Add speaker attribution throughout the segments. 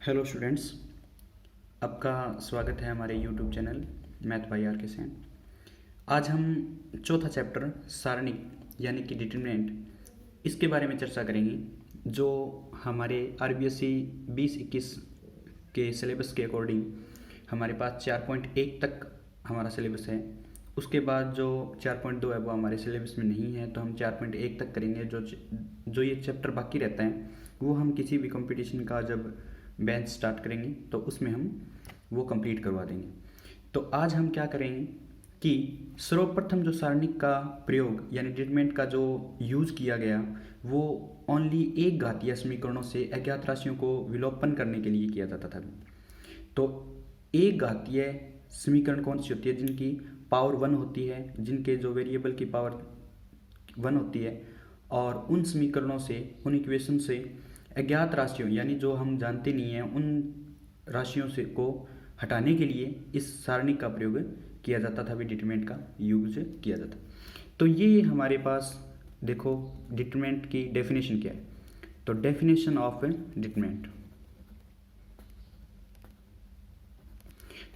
Speaker 1: Hello students, आपका स्वागत है हमारे YouTube channel math by R K Sen. आज हम चौथा चैप्टर सारणिक यानी कि डिटरमिनेंट इसके बारे में चर्चा करेंगे, जो हमारे आरबीएससी 2021 के सिलेबस के अकॉर्डिंग हमारे पास 4.1 तक हमारा सिलेबस है। उसके बाद जो 4.2 है वो हमारे सिलेबस में नहीं है, तो हम 4.1 तक करेंगे। जो ये चैप्टर बाकी रहता है वो हम किसी भी कंपटीशन का जब बेंच स्टार्ट करेंगे तो उसमें हम वो कंप्लीट करवा देंगे। तो आज हम क्या करेंगे कि सर्वप्रथम जो सारणिक का प्रयोग यानी डिटरमिनेंट का जो यूज़ किया गया वो ओनली एक घातीय समीकरणों से अज्ञात राशियों को विलोपन करने के लिए किया जाता था। तो एक घातीय समीकरण कौन सी होती है? जिनकी पावर 1 होती है, जिनके जो वेरिएबल की पावर 1 होती है, और उन समीकरणों से, उन इक्वेशन से अज्ञात राशियों यानी जो हम जानते नहीं हैं उन राशियों से को हटाने के लिए इस सारणी का प्रयोग किया जाता था, भी डिटरमिनेंट का यूज किया जाता। तो ये हमारे पास देखो डिटरमिनेंट की डेफिनेशन क्या है। तो डेफिनेशन ऑफ डिटरमिनेंट,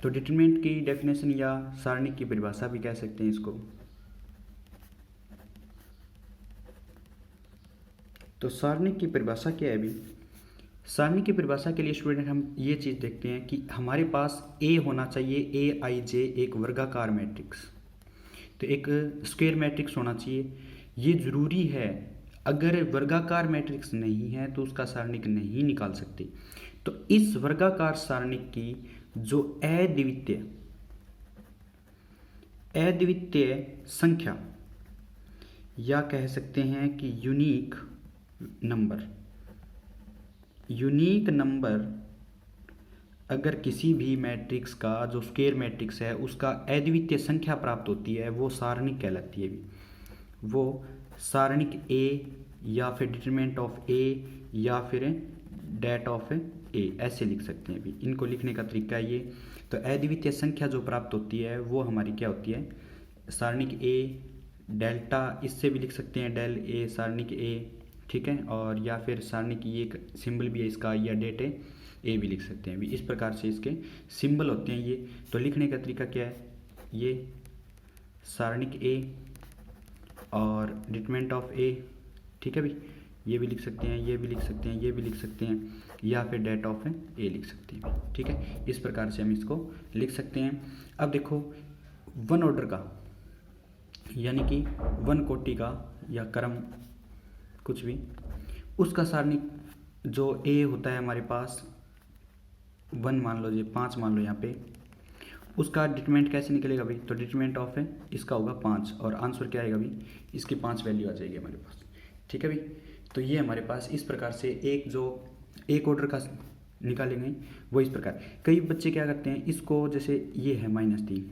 Speaker 1: तो डिटरमिनेंट की डेफिनेशन या सारणी की परिभाषा भी कह सकते हैं इसको। तो सारणी की परिभाषा क्या है? अभी सारणी की परिभाषा के लिए स्टूडेंट हम ये चीज़ देखते हैं कि हमारे पास ए होना चाहिए, ए आई जे एक वर्गाकार मैट्रिक्स, तो एक स्क्वायर मैट्रिक्स होना चाहिए। ये ज़रूरी है, अगर वर्गाकार मैट्रिक्स नहीं है तो उसका सारणिक नहीं निकाल सकते। तो इस वर्गाकार सारणिक की जो अद्वितीय संख्या या कह सकते हैं कि यूनिक नंबर अगर किसी भी मैट्रिक्स का जो स्क्वायर मैट्रिक्स है उसका अद्वितीय संख्या प्राप्त होती है वो सारणिक कहलाती है। वो सारणिक ए या फिर डिटरमिनेंट ऑफ ए या फिर डेट ऑफ ए ऐसे लिख सकते हैं। अभी इनको लिखने का तरीका है ये। तो अद्वितीय संख्या जो प्राप्त होती है वो हमारी क्या होती है? सारणिक ए डेल्टा, इससे भी लिख सकते हैं डेल ए सारणिक ए, ठीक है। और या फिर सारणिक ये एक सिंबल भी है इसका, या डेट ए भी लिख सकते हैं। भी इस प्रकार से इसके सिंबल होते हैं ये। तो लिखने का तरीका क्या है? ये सारणिक ए और डिटरमिनेंट ऑफ ए, ठीक है भी। ये भी लिख सकते हैं, ये भी लिख सकते हैं, ये भी लिख सकते हैं, या फिर डेट ऑफ ए लिख सकते हैं, ठीक है। इस प्रकार से हम इसको लिख सकते हैं। अब देखो वन ऑर्डर का यानी कि वन कोटि का या क्रम कुछ भी, उसका सारणिक जो ए होता है हमारे पास 1 मान लो, ये 5 मान लो यहाँ पे, उसका डिटरमिनेंट कैसे निकलेगा भाई? तो डिटरमिनेंट ऑफ इसका होगा 5 और आंसर क्या आएगा भाई? इसकी 5 वैल्यू आ जाएगी हमारे पास, ठीक है भाई। तो ये हमारे पास इस प्रकार से एक ऑर्डर का निकालेंगे वो इस प्रकार। कई बच्चे क्या करते हैं, इसको जैसे ये है -3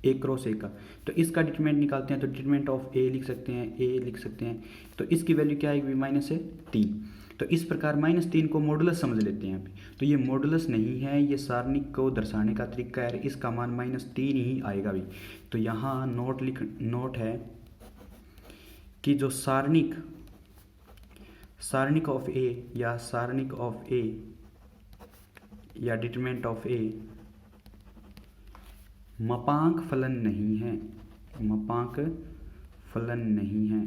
Speaker 1: एक क्रॉस एक का, तो इसका डिटरमिनेंट निकालते हैं। तो डिटरमिनेंट ऑफ ए लिख सकते हैं, ए लिख सकते हैं। तो इसकी वैल्यू क्या आएगी? -3। तो इस प्रकार -3 को मॉडुलस समझ लेते हैं यहाँ पे। तो ये मॉडुलस नहीं है, ये सारणिक को दर्शाने का तरीका है। इसका मान -3 ही आएगा भी। तो यहाँ नोट है कि जो सारणिक ऑफ ए या सारणिक ऑफ ए या डिटरमिनेंट ऑफ ए मापांक फलन नहीं है, मापांक फलन नहीं है।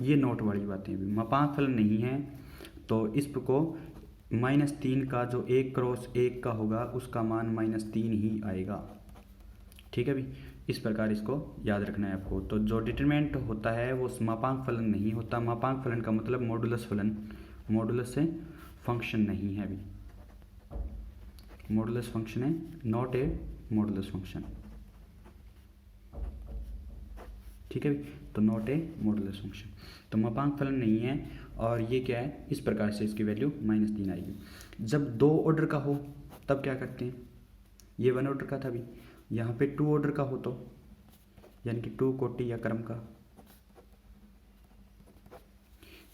Speaker 1: ये नोट वाली बातें भी, मापांक फलन नहीं है। तो इसको -3 का जो एक क्रॉस एक का होगा उसका मान -3 ही आएगा, ठीक है भी। इस प्रकार इसको याद रखना है आपको। तो जो डिटरमिनेंट होता है वो मापांक फलन नहीं होता। मापांक फलन का मतलब मॉडुलस फलन, मॉडुलस से फंक्शन नहीं है भी, मॉडुलस फंक्शन है, नॉट ए मॉडुलस फंक्शन, ठीक है। तो नॉट ए मॉडुलस फंक्शन, तो मापांक फलन नहीं है। और ये क्या है? इस प्रकार से इसकी वैल्यू -3 आएगी। जब 2 ऑर्डर का हो तब क्या करते हैं? ये 1 ऑर्डर का था भी, यहाँ पे 2 ऑर्डर का हो तो यानी कि 2 कोटि या क्रम का,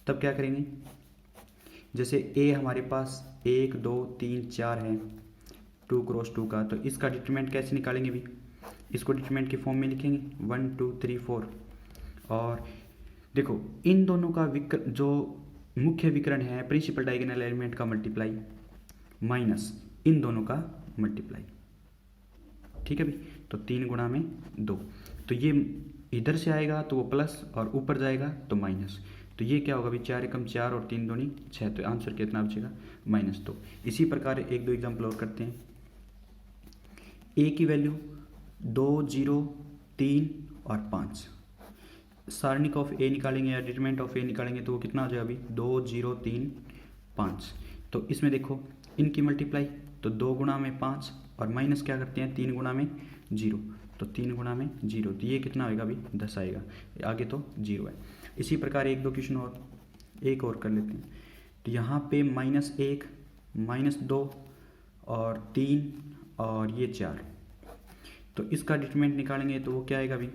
Speaker 1: तब क्या करेंगे? जैसे ए हमारे पास 1 2 3 4 है, 2 क्रॉस 2 का, तो इसका डिटरमिनेंट कैसे निकालेंगे भी? इसको डिटरमिनेंट के फॉर्म में लिखेंगे 1 2 3 4। और देखो इन दोनों का जो मुख्य विकर्ण है प्रिंसिपल डायगोनल एलिमेंट का मल्टीप्लाई माइनस इन दोनों का मल्टीप्लाई। ठीक है भाई, तो 3 गुणा में 2, तो ये इधर से आएगा तो वो प्लस और ऊपर जाएगा तो माइनस, तो ये क्या होगा भाई 4 एकम 4 और 3 दूनी 6, तो आंसर कितना बचेगा -2। इसी प्रकार 1-2 एग्जाम्पल और करते हैं। ए की वैल्यू 2, 0, 3 और 5। सारणिक ऑफ ए निकालेंगे या डिटरमिनेंट ऑफ ए निकालेंगे तो वो कितना हो जाएगा अभी 2, 0, 3, 5। तो इसमें देखो इनकी मल्टीप्लाई तो 2 गुणा में 5 और माइनस क्या करते हैं 3 गुणा में 0, तो 3 गुणा में 0, तो ये कितना आएगा अभी 10 आएगा, आगे तो 0 है। इसी प्रकार 1-2 क्वेश्चन और एक और कर लेते हैं। तो यहाँ पे -1, -2 और 3 और ये 4, तो इसका डिटरमिनेंट निकालेंगे तो वो क्या आएगा अभी,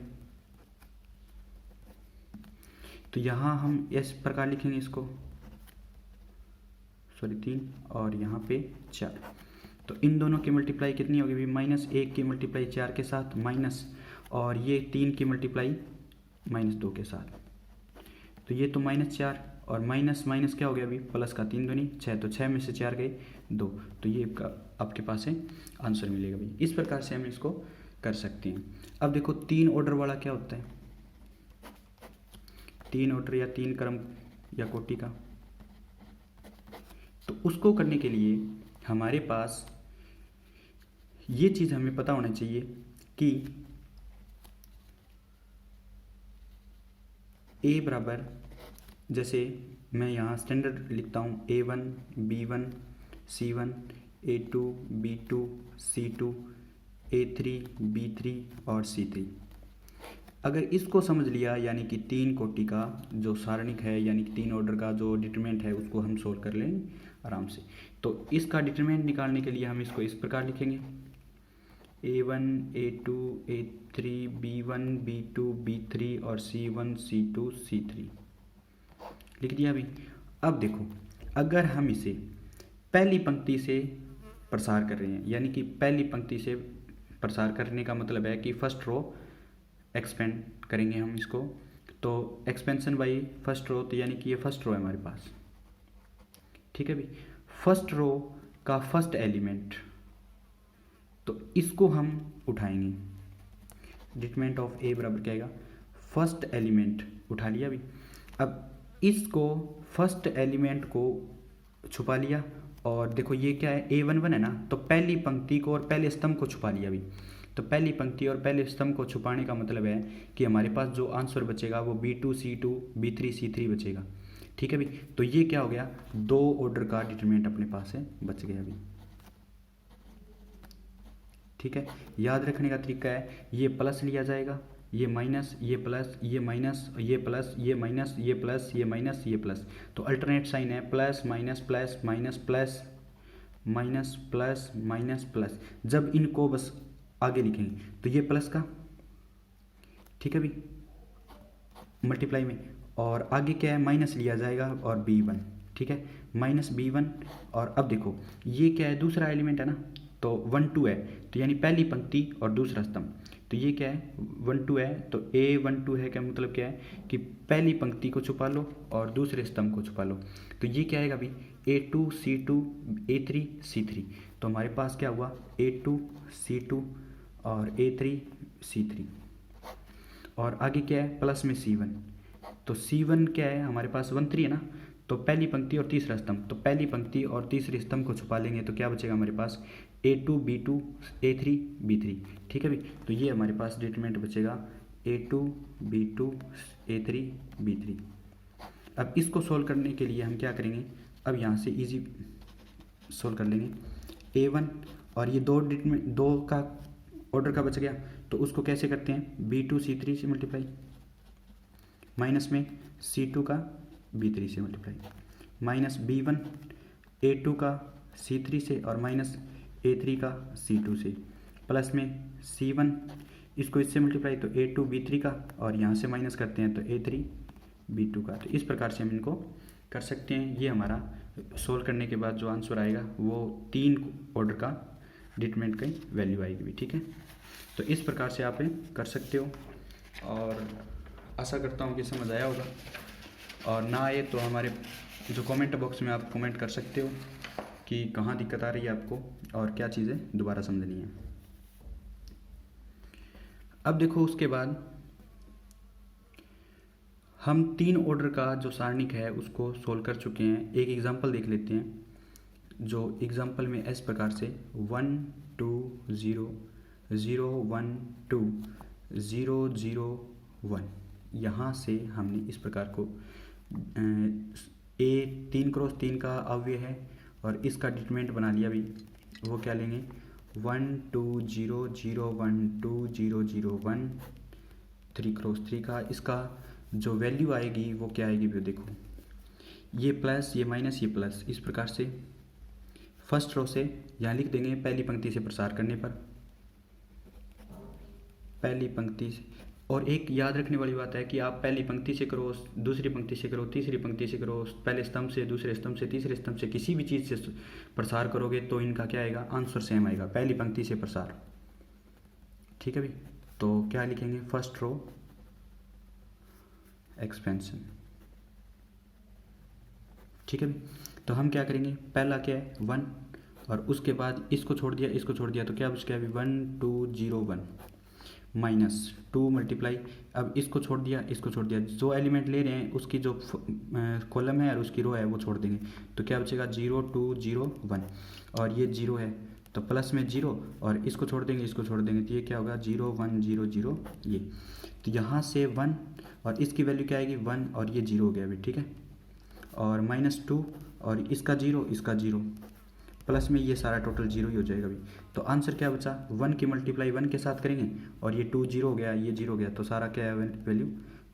Speaker 1: तो यहाँ हम इस प्रकार लिखेंगे इसको, सॉरी 3 और यहाँ पे 4, तो इन दोनों की मल्टीप्लाई कितनी होगी भाई -1 की मल्टीप्लाई 4 के साथ माइनस, और ये 3 की मल्टीप्लाई -2 के साथ, तो ये तो -4 और माइनस माइनस क्या हो गया अभी प्लस का 3 दूनी 6, तो 6 में से 4 गए 2, तो ये आपके पास है आंसर मिलेगा भाई। इस प्रकार से हम इसको कर सकते हैं। अब देखो 3 ऑर्डर वाला क्या होता है, 3 ऑर्डर या 3 क्रम या कोटि का, तो उसको करने के लिए हमारे पास ये चीज़ हमें पता होना चाहिए कि ए बराबर, जैसे मैं यहाँ स्टैंडर्ड लिखता हूँ A1, B1, C1, A2, B2, C2, A3, B3 और C3। अगर इसको समझ लिया यानी कि 3 कोटि का जो सारणिक है यानी कि 3 ऑर्डर का जो डिटरमिनेंट है उसको हम सोल्व कर लेंगे आराम से। तो इसका डिटरमिनेंट निकालने के लिए हम इसको इस प्रकार लिखेंगे A1, A2, A3, B1, B2, B3 और C1, C2, C3 लिख दिया अभी। अब देखो अगर हम इसे पहली पंक्ति से प्रसार कर रहे हैं, यानी कि पहली पंक्ति से प्रसार करने का मतलब है कि फर्स्ट रो एक्सपेंड करेंगे हम इसको, तो एक्सपेंशन बाई फर्स्ट रो, तो यानी कि ये फर्स्ट रो है हमारे पास। ठीक है भाई, फर्स्ट रो का फर्स्ट एलिमेंट, तो इसको हम उठाएंगे, डिटरमिनेंट ऑफ ए बराबर क्या आएगा फर्स्ट एलिमेंट, उठा लिया अभी। अब इसको फर्स्ट एलिमेंट को छुपा लिया, और देखो ये क्या है A11 है ना, तो पहली पंक्ति को और पहले स्तंभ को छुपा लिया अभी। तो पहली पंक्ति और पहले स्तंभ को छुपाने का मतलब है कि हमारे पास जो आंसर बचेगा वो B2, C2, B3, C3 बचेगा। ठीक है भाई, तो ये क्या हो गया 2 ऑर्डर का डिटरमिनेंट अपने पास है, बच गया अभी। ठीक है, याद रखने का तरीका है ये प्लस लिया जाएगा, ये माइनस, ये प्लस, ये माइनस, ये प्लस, ये माइनस, ये प्लस, ये माइनस, ये प्लस, तो अल्टरनेट साइन है plus minus plus minus plus minus plus minus plus. जब इनको बस आगे लिखेंगे तो ये प्लस का, ठीक है भाई, मल्टीप्लाई में, और आगे क्या है माइनस लिया जाएगा और B1, ठीक है -B1। और अब देखो ये क्या है दूसरा एलिमेंट है ना, तो 1, 2 है, तो यानी पहली पंक्ति और दूसरा स्तंभ, तो ये क्या है 1, 2 है, तो A12 है, क्या मतलब क्या है कि पहली पंक्ति को छुपा लो और दूसरे स्तंभ को छुपा लो, तो ये क्या आएगा अभी A2, C2, A3, C3। तो हमारे पास क्या हुआ A2, C2 और A3, C3, और आगे क्या है प्लस में C1, तो C1 क्या है हमारे पास 1, 3 है ना, तो पहली पंक्ति और तीसरा स्तंभ, तो पहली पंक्ति और तीसरे स्तंभ को छुपा लेंगे तो क्या बचेगा हमारे पास A2, B2, A3, B3। ठीक है भाई, तो ये हमारे पास डिटरमिनेंट बचेगा A2, B2, A3, B3। अब इसको सोल्व करने के लिए हम क्या करेंगे, अब यहाँ से इजी सोल्व कर लेंगे A1, और ये 2 का ऑर्डर का बच गया, तो उसको कैसे करते हैं B2, C3 से मल्टीप्लाई, माइनस में C2 का B3 से मल्टीप्लाई, माइनस B1 A2 का C3 से और माइनस A3 का C2 से, प्लस में C1 इसको इससे मल्टीप्लाई तो A2 B3 का, और यहाँ से माइनस करते हैं तो A3 B2 का। तो इस प्रकार से हम इनको कर सकते हैं। ये हमारा सोल्व करने के बाद जो आंसर आएगा वो 3 ऑर्डर का डिटरमिनेंट की वैल्यू आएगी भी। ठीक है, तो इस प्रकार से आप कर सकते हो, और आशा करता हूँ कि समझ आया होगा, और ना आए तो हमारे जो कमेंट बॉक्स में आप कमेंट कर सकते हो कि कहाँ दिक्कत आ रही है आपको और क्या चीज़ें दोबारा समझनी है। अब देखो उसके बाद हम 3 ऑर्डर का जो सारणिक है उसको सोल्व कर चुके हैं। एक एग्जांपल देख लेते हैं, जो एग्जांपल में इस प्रकार से 1 2 0 0 1 2 0 0 1, यहाँ से हमने इस प्रकार को ए 3x3 का अव्यय है और इसका डिटरमिनेंट बना लिया भी। वो क्या लेंगे 1 2 0 0 1 2 0 0 1 3x3 का। इसका जो वैल्यू आएगी वो क्या आएगी भी देखो, ये प्लस ये माइनस ये प्लस, इस प्रकार से फर्स्ट रो से यहाँ लिख देंगे पहली पंक्ति से प्रसार करने पर, पहली पंक्ति से। और एक याद रखने वाली बात है कि आप पहली पंक्ति से करो, दूसरी पंक्ति से करो, तीसरी पंक्ति से करो, पहले स्तंभ से, दूसरे स्तंभ से, तीसरे स्तंभ से, किसी भी चीज़ से प्रसार करोगे तो इनका क्या आएगा, आंसर सेम आएगा, पहली पंक्ति से प्रसार। ठीक है भाई, तो क्या लिखेंगे फर्स्ट रो एक्सपेंशन। ठीक है भाई, तो हम क्या करेंगे, पहला क्या है 1 और उसके बाद इसको छोड़ दिया, इसको छोड़ दिया, तो क्या बच गया अभी 1 2 0 1 माइनस 2 मल्टीप्लाई, अब इसको छोड़ दिया, इसको छोड़ दिया, जो एलिमेंट ले रहे हैं उसकी जो कॉलम है और उसकी रो है वो छोड़ देंगे, तो क्या बचेगा 0 2 0 1 और ये 0 है तो प्लस में 0 और इसको छोड़ देंगे, इसको छोड़ देंगे, तो ये क्या होगा 0 1 0 0 ये। तो यहाँ से 1 और इसकी वैल्यू क्या आएगी 1 और ये 0 हो गया अभी। ठीक है, और -2 और इसका 0 इसका 0 प्लस में ये सारा टोटल 0 ही हो जाएगा अभी। तो आंसर क्या बचा 1 की मल्टीप्लाई 1 के साथ करेंगे और ये 2 0 हो गया, ये 0 हो गया, तो सारा क्या है वैल्यू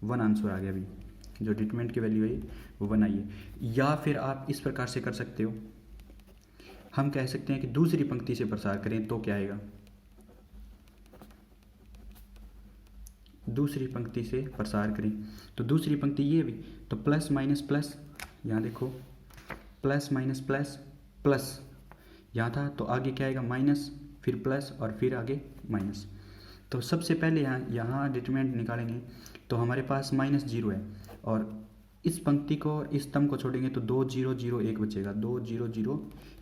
Speaker 1: 1 आंसर आ गया अभी। जो डिटरमिनेंट की वैल्यू है वो 1 आई है। या फिर आप इस प्रकार से कर सकते हो, हम कह सकते हैं कि दूसरी पंक्ति से प्रसार करें तो क्या आएगा, दूसरी पंक्ति से प्रसार करें तो दूसरी पंक्ति ये भी, तो प्लस माइनस प्लस, यहाँ देखो प्लस माइनस प्लस प्लस यहाँ था, तो आगे क्या आएगा माइनस, फिर प्लस और फिर आगे माइनस। तो सबसे पहले यहाँ डिटरमिनेंट निकालेंगे तो हमारे पास -0 है और इस पंक्ति को इस स्तंभ को छोड़ेंगे तो 2 0 0 1 बचेगा, 2 0 0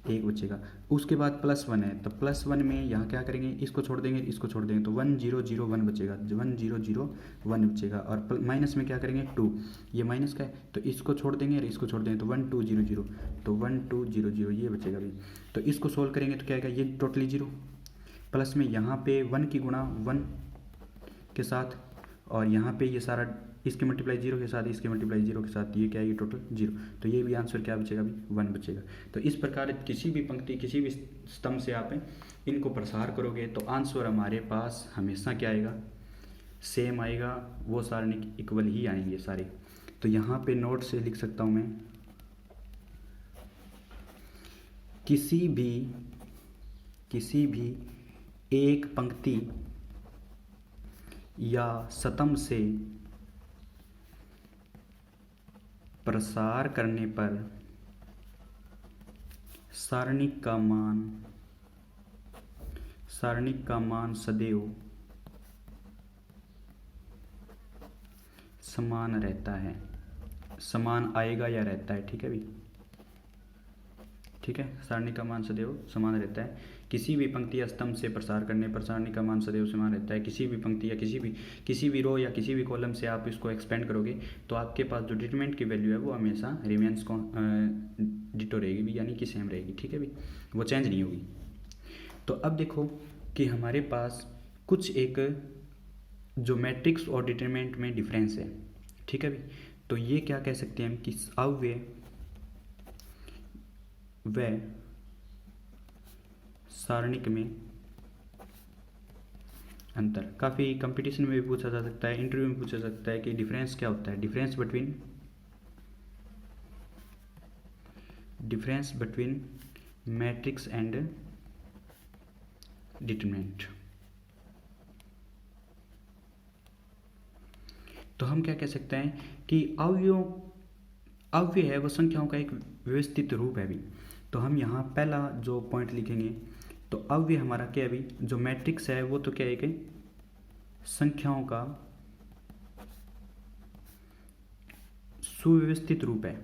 Speaker 1: 1 बचेगा। उसके बाद +1 है तो +1 में यहाँ क्या करेंगे, इसको छोड़ देंगे, इसको छोड़ देंगे तो 1 0 0 1 बचेगा, 1 0 0 1 बचेगा। और माइनस में क्या करेंगे 2, ये माइनस का है तो इसको छोड़ देंगे और इसको छोड़ देंगे तो 1 2 0 0, तो 1 2 0 0 ये बचेगा भाई। तो इसको सोल्व करेंगे तो क्या आएगा, ये टोटली 0 प्लस में यहाँ पे 1 की गुणा 1 के साथ और यहाँ पे ये सारा इसके मल्टीप्लाई 0 के साथ, इसके मल्टीप्लाई 0 के साथ, ये क्या है ये टोटल 0, तो ये भी आंसर क्या बचेगा अभी 1 बचेगा। तो इस प्रकार किसी भी पंक्ति किसी भी स्तंभ से आप इनको प्रसार करोगे तो आंसर हमारे पास हमेशा क्या आएगा, सेम आएगा, वो सारणिक इक्वल ही आएंगे सारे। तो यहाँ पे नोट से लिख सकता हूँ मैं, किसी भी एक पंक्ति या स्तंभ से प्रसार करने पर सारणिक का मान सदैव समान रहता है, समान आएगा या रहता है। ठीक है भाई, ठीक है, सारणी का मान सदैव समान रहता है। किसी भी पंक्ति या स्तंभ से प्रसार करने पर सारणी का मान सदैव समान रहता है। किसी भी पंक्ति या किसी भी रो या किसी भी कॉलम से आप इसको एक्सपेंड करोगे तो आपके पास जो डिटरमिनेंट की वैल्यू है वो हमेशा रिमेंस को डिटो रहेगी भी, यानी कि सेम रहेगी। ठीक है भाई, वो चेंज नहीं होगी। तो अब देखो कि हमारे पास कुछ एक जो मैट्रिक्स और डिटरमिनेंट में डिफरेंस है। ठीक है भाई, तो ये क्या कह सकते हैं हम कि अव्यय व सारणिक में अंतर। काफ़ी कंपटीशन में भी पूछा जा सकता है, इंटरव्यू में पूछा जा सकता है कि डिफरेंस क्या होता है, difference between matrix and determinant. तो हम क्या कह सकते हैं कि अव्यय है वो संख्याओं का एक व्यवस्थित रूप है भी। तो हम यहाँ पहला जो पॉइंट लिखेंगे तो अव्यय हमारा क्या है भी, जो मैट्रिक्स है वो तो क्या है कि संख्याओं का सुव्यवस्थित रूप है।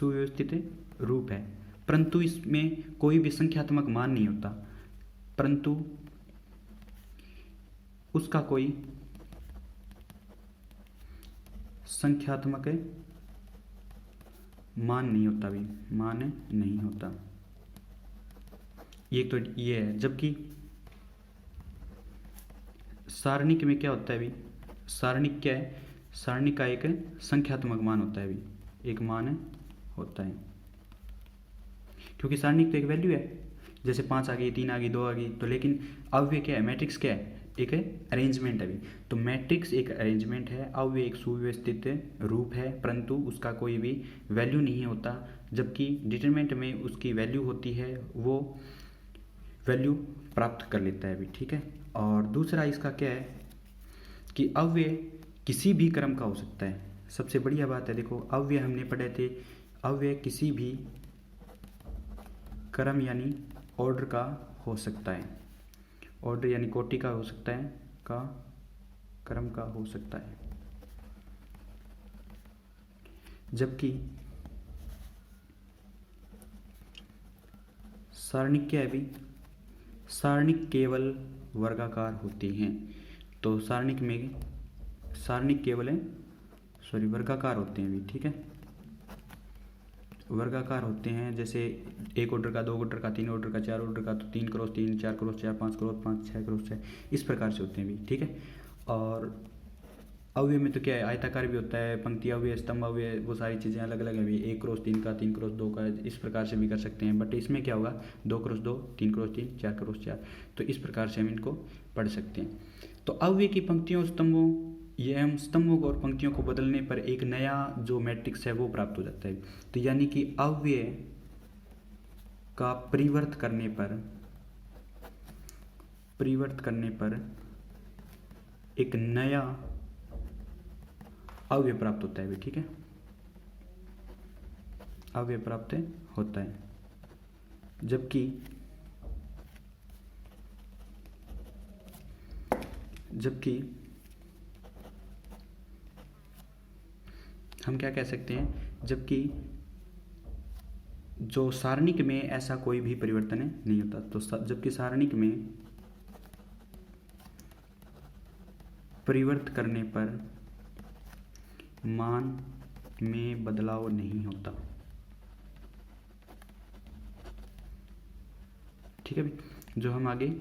Speaker 1: सुव्यवस्थित रूप है, परंतु इसमें कोई भी संख्यात्मक मान नहीं होता, परंतु उसका कोई संख्यात्मक मान नहीं होता, भी मान नहीं होता। एक तो ये है, जबकि सारणिक में क्या होता है भी, सारणिक क्या है, सारणिक का एक संख्यात्मक मान होता है भी, एक मान होता है, क्योंकि सारणिक तो एक वैल्यू है, जैसे 5 आ गई, 3 आ गई, 2 आ गई, तो लेकिन अव्यय क्या है, मैट्रिक्स क्या है, एक अरेंजमेंट है भी। तो मैट्रिक्स एक अरेंजमेंट है, अव्यय एक सुव्यवस्थित रूप है, परंतु उसका कोई भी वैल्यू नहीं होता, जबकि डिटरमिनेंट में उसकी वैल्यू होती है, वो वैल्यू प्राप्त कर लेता है भी, ठीक है। और दूसरा इसका क्या है कि अव्यय किसी भी क्रम का हो सकता है, सबसे बढ़िया बात है। देखो अव्यय हमने पढ़े थे, अव्यय किसी भी क्रम यानी ऑर्डर का हो सकता है, ऑर्डर यानी कोटि का हो सकता है, का क्रम का हो सकता है, जबकि सारणिक क्या है भी, सारणिक केवल वर्गाकार होती हैं। तो सारणिक केवल वर्गाकार होते हैं भी, ठीक है, वर्गाकार होते हैं। जैसे 1 ऑर्डर का, 2 ऑर्डर का, 3 ऑर्डर का, 4 ऑर्डर का, तो 3 क्रॉस 3, 4 क्रॉस 4, 5 क्रॉस 5, 6 क्रॉस 6, इस प्रकार से होते हैं भी, ठीक है। और अव्यय में तो क्या है, आयताकार भी होता है, पंक्ति अव्यय, स्तंभ अव्यय, वो सारी चीज़ें अलग अलग है भी, 1 क्रॉस 3 का, 3 क्रॉस 2 का, इस प्रकार से भी कर सकते हैं। बट इसमें क्या होगा, 2 क्रॉस 2, 3 क्रॉस 3, 4 क्रॉस 4, तो इस प्रकार से हम इनको पढ़ सकते हैं। तो अव्यय की पंक्तियों स्तंभों, ये हम स्तंभों को और पंक्तियों को बदलने पर एक नया जो मैट्रिक्स है वो प्राप्त हो जाता है। तो यानी कि अव्यय का परिवर्त करने पर एक नया अव्यय प्राप्त होता है, ठीक है, अव्यय प्राप्त होता है। जबकि हम क्या कह सकते हैं, जबकि जो सारणिक में ऐसा कोई भी परिवर्तन नहीं होता। तो जबकि सारणिक में परिवर्त करने पर मान में बदलाव नहीं होता, ठीक है भाई। जो हम आगे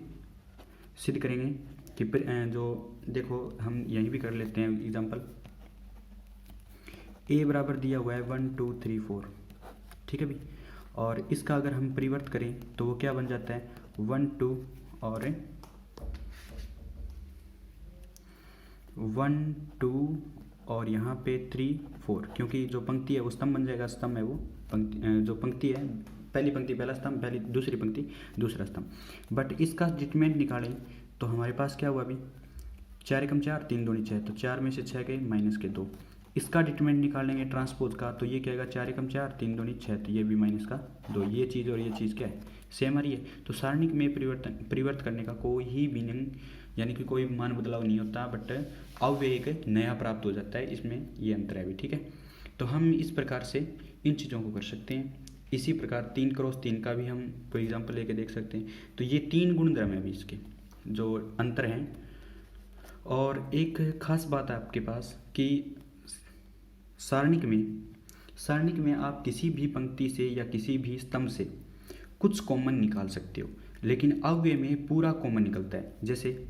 Speaker 1: सिद्ध करेंगे कि जो देखो हम यहीं भी कर लेते हैं एग्जांपल, a बराबर दिया हुआ है 1 2 3 4, ठीक है भाई, और इसका अगर हम परिवर्त करें तो वो क्या बन जाता है, 1 2 और 1 2 और यहाँ पे 3 4, क्योंकि जो पंक्ति है वो स्तंभ बन जाएगा, स्तंभ है वो पंक्ति, जो पंक्ति है पहली पंक्ति पहला स्तंभ, पहली दूसरी पंक्ति दूसरा स्तंभ। बट इसका डिटरमिनेंट निकालें तो हमारे पास क्या हुआ अभी, 4 एकम 4, 3 दूनी 6, तो 4 में से 6 गए माइनस के 2। इसका डिटरमिनेंट निकालेंगे ट्रांसपोज का, तो ये क्या आएगा, 4 एकम 4, 3 दूनी 6, तो ये भी माइनस का 2। ये चीज़ और ये चीज़ क्या है, सेम आ रही है। तो सारणिक में परिवर्त करने का कोई ही मीनिंग यानी कि कोई मान बदलाव नहीं होता, बट अव्यय एक नया प्राप्त हो जाता है, इसमें ये अंतर है भी, ठीक है। तो हम इस प्रकार से इन चीज़ों को कर सकते हैं। इसी प्रकार 3 क्रॉस 3 का भी हम कोई एग्जाम्पल लेके देख सकते हैं। तो ये 3 गुणधर्म है भी इसके जो अंतर हैं। और एक खास बात है आपके पास कि सारणिक में आप किसी भी पंक्ति से या किसी भी स्तंभ से कुछ कॉमन निकाल सकते हो, लेकिन अव्यय में पूरा कॉमन निकलता है। जैसे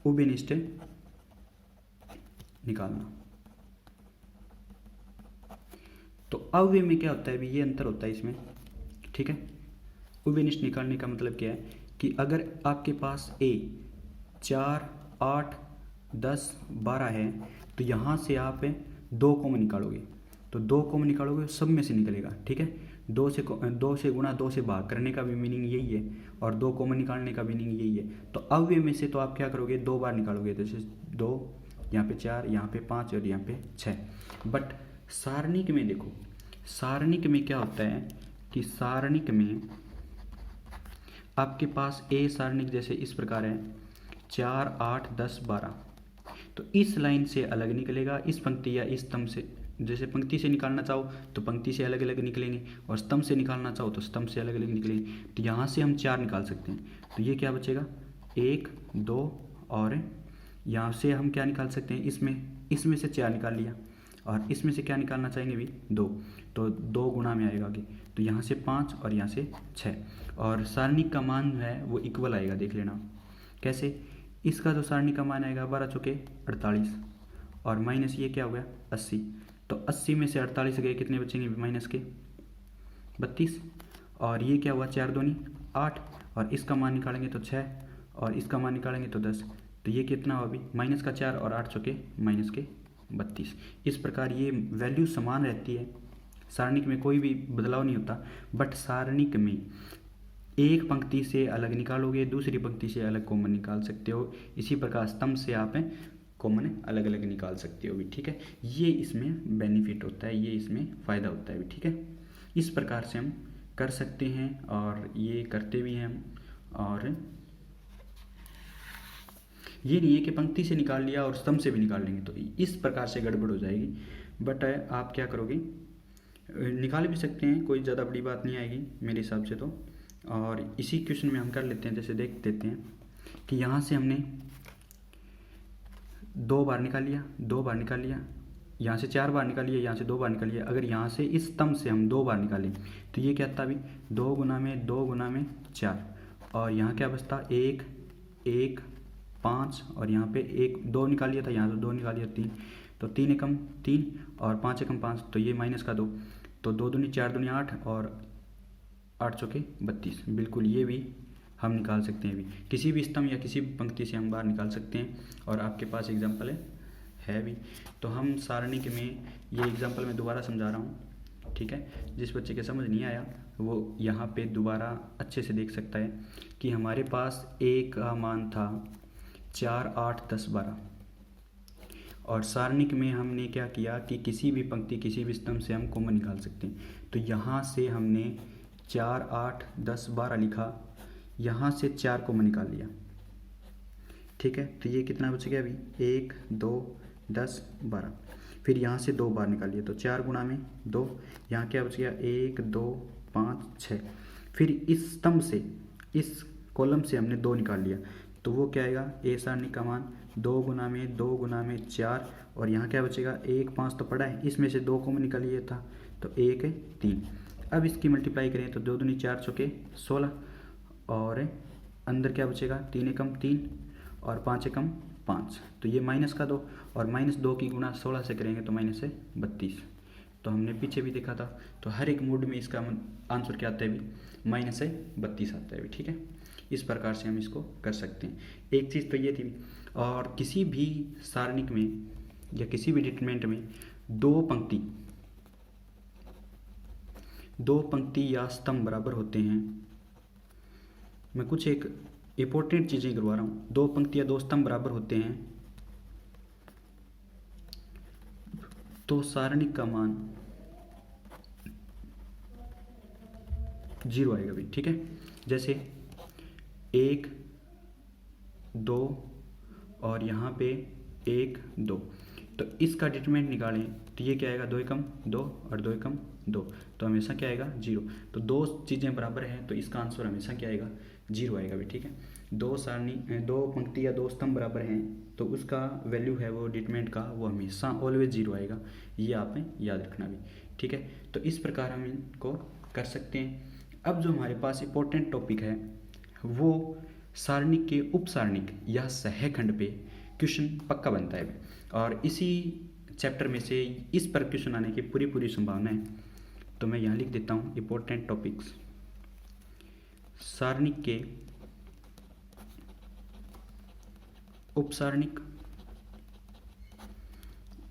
Speaker 1: उभयनिष्ठ निकालना, तो अव्यय में क्या होता है भी, ये अंतर होता है इसमें, ठीक है। उभयनिष्ठ निकालने का मतलब क्या है कि अगर आपके पास a 4 8 10 12 है, तो यहाँ से आप 2 कॉमन निकालोगे, तो 2 कॉमन निकालोगे सब में से निकलेगा, ठीक है। 2 से गुणा 2 से भाग करने का भी मीनिंग यही है, और 2 कॉमन निकालने का मीनिंग यही है। तो अव्यय में से तो आप क्या करोगे, 2 बार निकालोगे, जैसे 2, यहाँ पे 4, यहाँ पे 5 और यहाँ पे 6। बट सारणिक में देखो, सारणिक में क्या होता है कि सारणिक में आपके पास ए सारणिक जैसे इस प्रकार है 4 8 10 12, तो इस लाइन से अलग निकलेगा, इस पंक्ति या इस स्तंभ से जैसे पंक्ति से निकालना चाहो तो पंक्ति से अलग अलग निकलेंगे, और स्तंभ से निकालना चाहो तो स्तंभ से अलग अलग निकलेंगे। तो यहाँ से हम 4 निकाल सकते हैं। तो ये क्या बचेगा, 1 2, और यहाँ से हम क्या निकाल सकते हैं, इसमें से 4 निकाल लिया, और इसमें से क्या निकालना चाहेंगे भी, 2। तो 2 गुणा में आएगा आगे, तो यहाँ से 5 और यहाँ से 6। और सारणी का मान है वो इक्वल आएगा, देख लेना कैसे। इसका जो सारणी का मान आएगा 12 चौके 48, और माइनस ये क्या हो गया 80। तो 80 में से 48 गए, कितने बचेंगे माइनस के, 32। और ये क्या हुआ, 4 दूनी 8, और इसका मान निकालेंगे तो 6, और इसका मान निकालेंगे तो 10। तो ये कितना हुआ अभी, माइनस का 4 और 8 चौके माइनस के 32। इस प्रकार ये वैल्यू समान रहती है, सारणिक में कोई भी बदलाव नहीं होता। बट सारणिक में एक पंक्ति से अलग निकालोगे, दूसरी पंक्ति से अलग कॉमन निकाल सकते हो। इसी प्रकार स्तंभ से आप कॉमन अलग अलग निकाल सकते हो भी, ठीक है। ये इसमें बेनिफिट होता है, ये इसमें फ़ायदा होता है भी, ठीक है। इस प्रकार से हम कर सकते हैं, और ये करते भी हैं हम। और ये नहीं है कि पंक्ति से निकाल लिया और स्तंभ से भी निकाल लेंगे, तो इस प्रकार से गड़बड़ हो जाएगी। बट आप क्या करोगे, निकाल भी सकते हैं, कोई ज़्यादा बड़ी बात नहीं आएगी मेरे हिसाब से तो। और इसी क्वेश्चन में हम कर लेते हैं, जैसे देख देते हैं कि यहाँ से हमने 2 बार निकाल लिया, 2 बार निकाल लिया, यहाँ से 4 बार निकालिए, यहाँ से 2 बार निकालिए। अगर यहाँ से इस स्तंभ से हम 2 बार निकालें तो ये क्या था अभी, 2 गुना में 2 गुना में 4, और यहाँ क्या बचता 1 1 5, और यहाँ पे 1 2 निकाल लिया था, यहाँ से 2 निकाल लिया 3, तो 3 एकम 3 और 5 एकम 5, तो ये माइनस का 2, तो 2 दूनी 4 दूनी 8, और 8 चौके 32। बिल्कुल ये भी हम निकाल सकते हैं, भी किसी भी स्तंभ या किसी भी पंक्ति से हम बाहर निकाल सकते हैं। और आपके पास एग्जाम्पल है भी। तो हम सारणिक में ये एग्जाम्पल मैं दोबारा समझा रहा हूँ, ठीक है। जिस बच्चे के समझ नहीं आया वो यहाँ पे दोबारा अच्छे से देख सकता है कि हमारे पास A का मान था 4 8 10 12, और सारणिक में हमने क्या किया कि किसी भी पंक्ति किसी भी स्तंभ से हम कॉमन निकाल सकते हैं। तो यहाँ से हमने 4 8 10 12 लिखा, यहाँ से 4 कॉमन निकाल लिया, ठीक है। तो ये कितना बच गया अभी, 1 2 10 12। फिर यहाँ से 2 बार निकाल लिया, तो 4 गुणा में 2, यहाँ क्या बच गया 1 2 5 6। फिर इस स्तंभ से, इस कॉलम से हमने 2 निकाल लिया, तो वो क्या आएगा, ए सारणी का मान 2 गुना में 2 गुना में 4, और यहाँ क्या बचेगा 1 5 तो पड़ा है, इसमें से 2 कॉमन निकाल लिया था, तो 1 3। अब इसकी मल्टीप्लाई करें तो 2 दूनी 4 चौके 16, और अंदर क्या बचेगा 3 एकम 3 और 5 एकम 5, तो ये माइनस का 2, और -2 की गुणा 16 से करेंगे तो माइनस है 32। तो हमने पीछे भी देखा था, तो हर एक मोड में इसका आंसर क्या आता है भी, माइनस है 32 आता है भी, ठीक है। इस प्रकार से हम इसको कर सकते हैं। एक चीज़ तो ये थी। और किसी भी सारणिक में या किसी भी डिटरमिनेंट में दो पंक्ति या स्तंभ बराबर होते हैं। मैं कुछ एक इंपॉर्टेंट चीज़ें करवा रहा हूँ। 2 पंक्ति या 2 स्तंभ बराबर होते हैं तो सारणिक का मान 0 आएगा भी, ठीक है। जैसे 1 2 और यहाँ पे 1 2, तो इसका डिटरमिनेंट निकालें तो ये क्या आएगा, 2 एकम 2 और 2 एकम 2, तो हमेशा क्या आएगा 0। तो 2 चीज़ें बराबर हैं तो इसका आंसर हमेशा क्या आएगा, 0 आएगा भी, ठीक है। 2 पंक्ति या 2 स्तंभ बराबर हैं तो उसका वैल्यू है वो डिटरमिनेंट का, वो हमेशा ऑलवेज 0 आएगा। ये आपने याद रखना भी, ठीक है। तो इस प्रकार हम इनको कर सकते हैं। अब जो हमारे पास इंपॉर्टेंट टॉपिक है वो सारणिक के उपसारणिक या सहखंड पे क्वेश्चन पक्का बनता है, और इसी चैप्टर में से इस पर क्वेश्चन आने की पूरी संभावना है। तो मैं यहाँ लिख देता हूँ इंपॉर्टेंट टॉपिक्स। सारणिक के उपसारणिक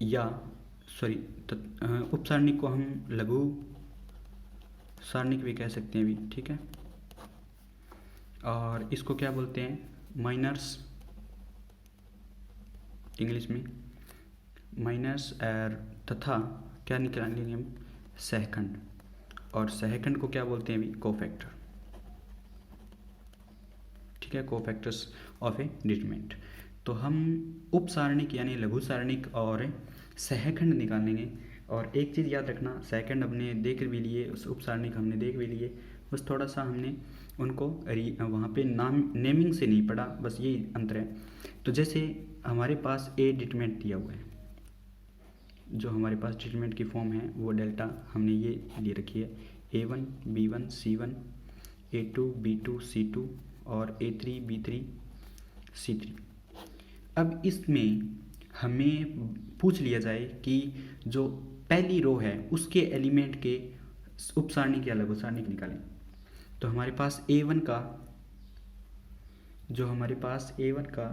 Speaker 1: या उपसारणिक को हम लघु सारणिक भी कह सकते हैं भी, ठीक है। और इसको क्या बोलते हैं, माइनर्स, इंग्लिश में माइनर्स, और तथा क्या निकालेंगे हम, सहखंड, और सहखंड को क्या बोलते हैं भी, कोफैक्टर, ठीक है, कोफैक्टर्स ऑफ ए डिटरमिनेंट। तो हम उपसारणिक यानी लघु सारणिक और सहखंड निकालेंगे और एक चीज़ याद रखना, सेकंड हमने देख भी लिए, उस उपसारणिक हमने देख भी लिए, बस थोड़ा सा हमने उनको वहाँ पे नाम नेमिंग से नहीं पढ़ा, बस यही अंतर है। तो जैसे हमारे पास ए डिटरमिनेंट दिया हुआ है, जो हमारे पास डिटरमिनेंट की फॉर्म है वो डेल्टा हमने ये ले रखी है, A1 B1 C1 A2 B2 C2 और A3 B3 C3। अब इसमें हमें पूछ लिया जाए कि जो पहली रो है उसके एलिमेंट के उपसारणिक या लघु सारणिक निकालें। तो हमारे पास A1 का, जो हमारे पास A1 का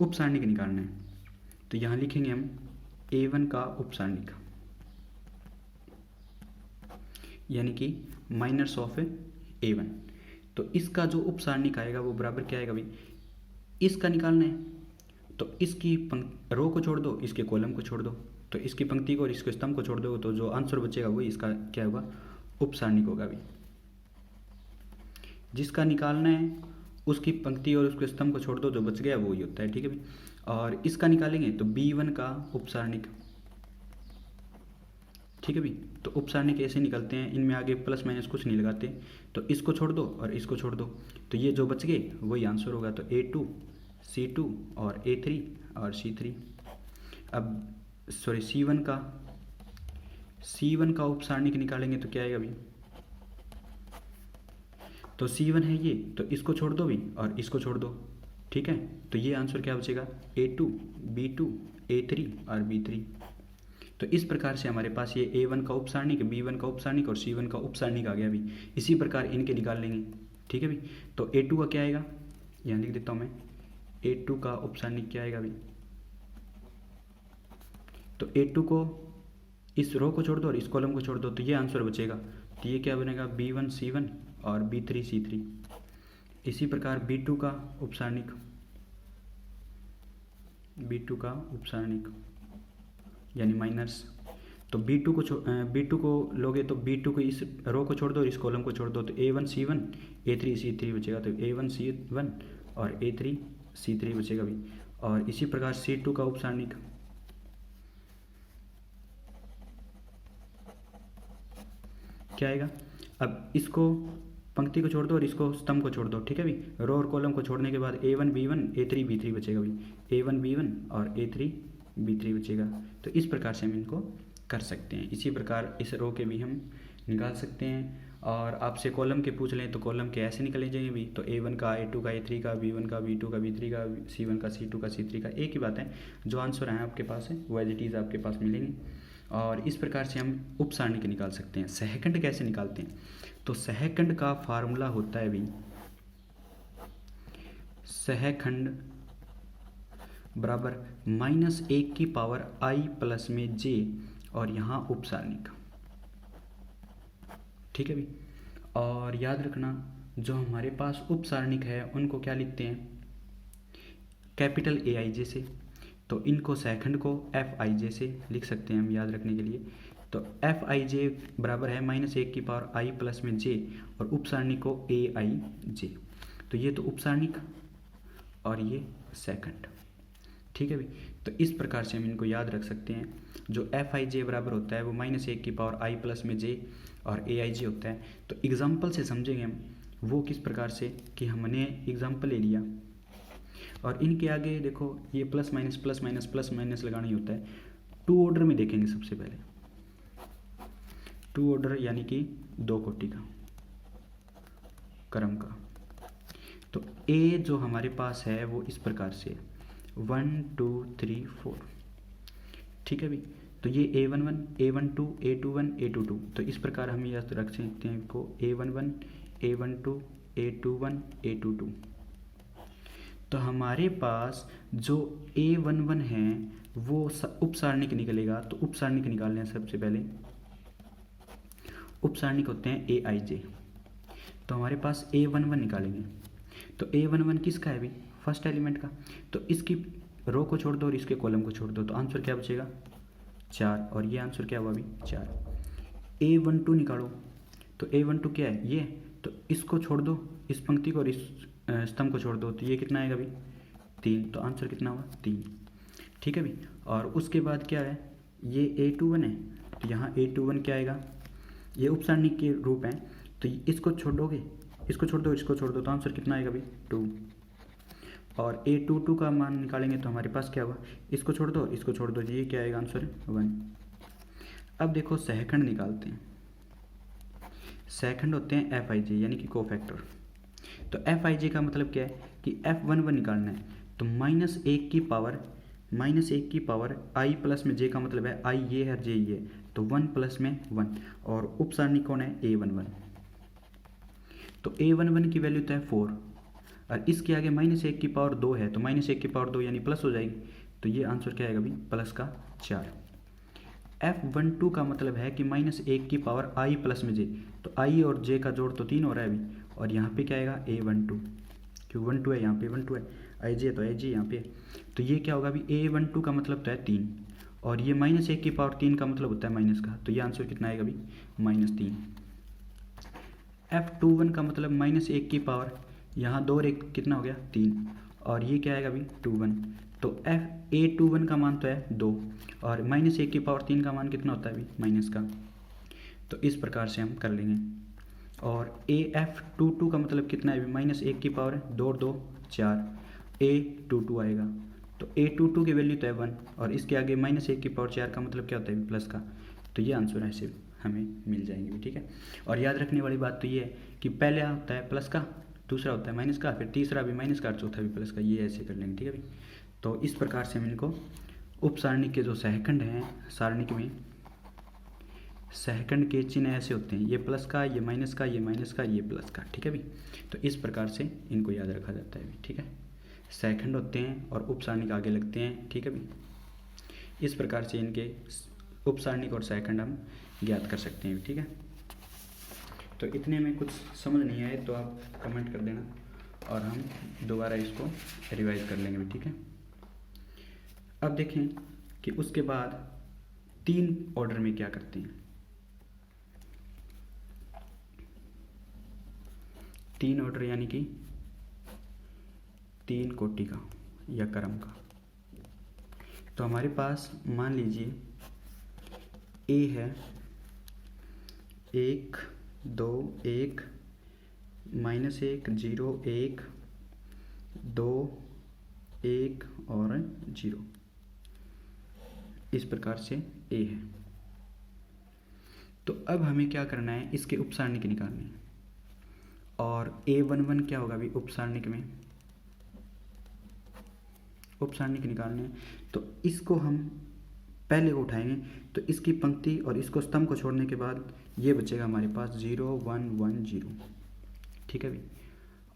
Speaker 1: उपसारणिक निकालना है, तो यहाँ लिखेंगे हम A1 का उपसारणिक, यानी कि माइनस ऑफ A1। तो इसका जो उपसारणिक आएगा वो बराबर क्या आएगा भाई, इसका निकालना है, तो इसकी रो को छोड़ दो, इसके कॉलम को छोड़ दो, तो इसकी पंक्ति को और इसके स्तंभ को छोड़ दो, तो जो आंसर बचेगा वही इसका क्या होगा, उपसारणिक होगा भाई। जिसका निकालना है उसकी पंक्ति और उसके स्तंभ को छोड़ दो, जो बच गया वो ही होता है, ठीक है भाई। और इसका निकालेंगे तो B1 का उपसारणिक, ठीक है भाई। तो उपसारणिक ऐसे निकलते हैं, इनमें आगे प्लस माइनस कुछ नहीं लगाते, तो इसको छोड़ दो और इसको छोड़ दो, तो ये जो बच गए वही आंसर होगा। तो A2 C2 और A3 और C3। अब सॉरी C1 का उपसारणिक निकालेंगे तो क्या आएगा भाई, तो C1 है ये, तो इसको छोड़ दो भी और इसको छोड़ दो, ठीक है। तो ये आंसर क्या बचेगा, A2 B2 A3 और B3। तो इस प्रकार से हमारे पास ये A1 का उपसारणिक, B1 का उपसारणिक और C1 का उपसारणिक आ गया भी। इसी प्रकार इनके निकाल लेंगे, ठीक है भी। तो A2 का क्या आएगा, यहाँ लिख देता हूँ मैं, A2 का उपसारणिक क्या आएगा भी, तो A2 को इस रो को छोड़ दो और इस कॉलम को छोड़ दो, तो ये आंसर बचेगा। तो ये क्या बनेगा, B1 C1 और B3 C3। इसी प्रकार B2 का उपसारणिक, यानी माइनस, तो B2 को लोगे तो B2 को इस रो को छोड़ दो और इस कॉलम को छोड़ दो, तो A1 C1 A3 C3 बचेगा। तो A1 C1 और A3 C3 बचेगा भी। और इसी प्रकार C2 का उपसारणिक, क्या आएगा, अब इसको पंक्ति को छोड़ दो और इसको स्तंभ को छोड़ दो, ठीक है भी। रो और कॉलम को छोड़ने के बाद A1 B1 A3 B3 बचेगा भी, A1 B1 और A3 B3 बचेगा। तो इस प्रकार से हम इनको कर सकते हैं। इसी प्रकार इस रो के भी हम निकाल सकते हैं। और आपसे कॉलम के पूछ लें तो कॉलम के ऐसे निकले जाएंगे भी, तो A1 का A2 का A3 का B1 का B2 का B3 का C1 का C2 का C3 का, एक ही बात है। जो आंसर है आपके पास है वो एज इट इज़ आपके पास मिलेंगे। और इस प्रकार से हम उपसारणिक निकाल सकते हैं। सहखंड कैसे निकालते हैं, तो सहखंड का फार्मूला होता है भी, सहखंड बराबर -1 की पावर I प्लस में J और यहाँ उपसारणिक, ठीक है भी। और याद रखना जो हमारे पास उपसारणिक है उनको क्या लिखते हैं, कैपिटल AIJ से, तो इनको सहखंड को FIJ से लिख सकते हैं हम याद रखने के लिए। तो FIJ बराबर है -1 की पावर I प्लस में J और उपसारणिक को AIJ। तो ये तो उपसारणिक और ये सहखंड, ठीक है भाई। तो इस प्रकार से हम इनको याद रख सकते हैं। जो FIJ बराबर होता है वो -1 की पावर I प्लस में J और AIJ होता है। तो एग्जाम्पल से समझेंगे हम वो किस प्रकार से, कि हमने एग्जाम्पल ले लिया और इनके आगे देखो ये प्लस माइनस लगाना ही होता है। 2 ऑर्डर में देखेंगे सबसे पहले, 2 ऑर्डर यानी कि 2 कोटि का क्रम का। तो A जो हमारे पास है वो इस प्रकार से 1 2 3 4, ठीक है भाई। तो ये A11 A12 A21 A22, तो इस प्रकार हम यह रख सकते हैं को A11 A12 A21 A22। तो हमारे पास जो A11 है वो उपसारणिक निकलेगा। तो उपसारणिक निकालने हैं सबसे पहले, उपसारणिक होते हैं AIJ। तो हमारे पास A11 निकालेंगे, तो A11 किसका है भाई, फर्स्ट एलिमेंट का। तो इसकी रो को छोड़ दो और इसके कॉलम को छोड़ दो, तो आंसर क्या बचेगा 4, और ये आंसर क्या हुआ अभी 4। A12 निकालो, तो A12 क्या है ये, तो इसको छोड़ दो, इस पंक्ति को और इस स्तंभ को छोड़ दो, तो ये कितना आएगा भाई 3, तो आंसर कितना हुआ 3, ठीक है भाई। और उसके बाद क्या है ये A21 है, तो यहाँ A21 क्या आएगा, ये उपसारणिक के रूप हैं, तो इसको छोड़ोगे, इसको छोड़ दो, इसको छोड़ दो, तो आंसर कितना आएगा भाई 2। और A22 का मान निकालेंगे तो हमारे पास क्या होगा, इसको छोड़ दो, इसको छोड़ दो, ये क्या आएगा आंसर 1। अब देखो सहखंड निकालते हैं। सहखंड होते हैं Fij यानी कि कोफैक्टर। तो Fij का मतलब क्या है कि F11 निकालना है, तो -1 की पावर I प्लस में j का मतलब है I ये है j ये, तो 1 प्लस में 1, और उपसारणी कौन है A11, तो A11 की वैल्यू तो है 4, और इसके आगे -1 की पावर 2 है, तो -1 की पावर 2 यानी प्लस हो जाएगी, तो ये आंसर क्या आएगा भाई प्लस का 4। F12 का मतलब है कि -1 की पावर I प्लस में j, तो I और j का जोड़ तो 3 हो रहा है अभी, और यहाँ पे क्या आएगा A12, क्यों 12 है यहाँ पे 12 है, I तो Ij यहाँ पे, तो ये क्या होगा अभी A12 का मतलब तो है 3, और ये -1 की पावर 3 का मतलब होता है माइनस का, तो ये आंसर कितना आएगा अभी -3। F21 का मतलब -1 की पावर, यहाँ 2 और 1 कितना हो गया 3, और ये क्या आएगा अभी 21, तो A21 का मान तो है 2, और -1 की पावर 3 का मान कितना होता है अभी माइनस का, तो इस प्रकार से हम कर लेंगे। और AF22 का मतलब कितना है अभी -1 की पावर 2 और 2 4, A22 आएगा, तो A22 की वैल्यू तो है 1, और इसके आगे -1 की पावर 4 का मतलब क्या होता है प्लस का, तो ये आंसर ऐसे हमें मिल जाएंगे भी, ठीक है। और याद रखने वाली बात तो ये है कि पहले होता है प्लस का, दूसरा होता है माइनस का, फिर तीसरा भी माइनस का, चौथा भी प्लस का, ये ऐसे कर लेंगे, ठीक है भाई। तो इस प्रकार से हम इनको उपसारणिक के जो सहखंड हैं, सारणिक में सहखंड के चिन्ह ऐसे होते हैं, ये प्लस का, ये माइनस का, ये माइनस का, ये प्लस का, ठीक है भाई। तो इस प्रकार से इनको याद रखा जाता है भाई, ठीक है। सहखंड होते हैं और उपसारणिक आगे लगते हैं, ठीक है भाई। इस प्रकार से इनके उपसारणिक और सहखंड हम ज्ञात कर सकते हैं, ठीक है। तो इतने में कुछ समझ नहीं आए तो आप कमेंट कर देना, और हम दोबारा इसको रिवाइज कर लेंगे, ठीक है। अब देखें कि उसके बाद 3 ऑर्डर में क्या करते हैं। 3 ऑर्डर यानी कि 3 कोटि का या क्रम का। तो हमारे पास मान लीजिए ए है 1 2 1 -1 0 1 2 1 और 0, इस प्रकार से ए है। तो अब हमें क्या करना है, इसके उपसारणिक निकालने हैं, और A11 क्या होगा अभी उपसारणिक में, उपसारणिक निकालने हैं, तो इसको हम पहले को उठाएंगे, तो इसकी पंक्ति और इसको स्तंभ को छोड़ने के बाद ये बचेगा हमारे पास 0 1 1 0, ठीक है भाई।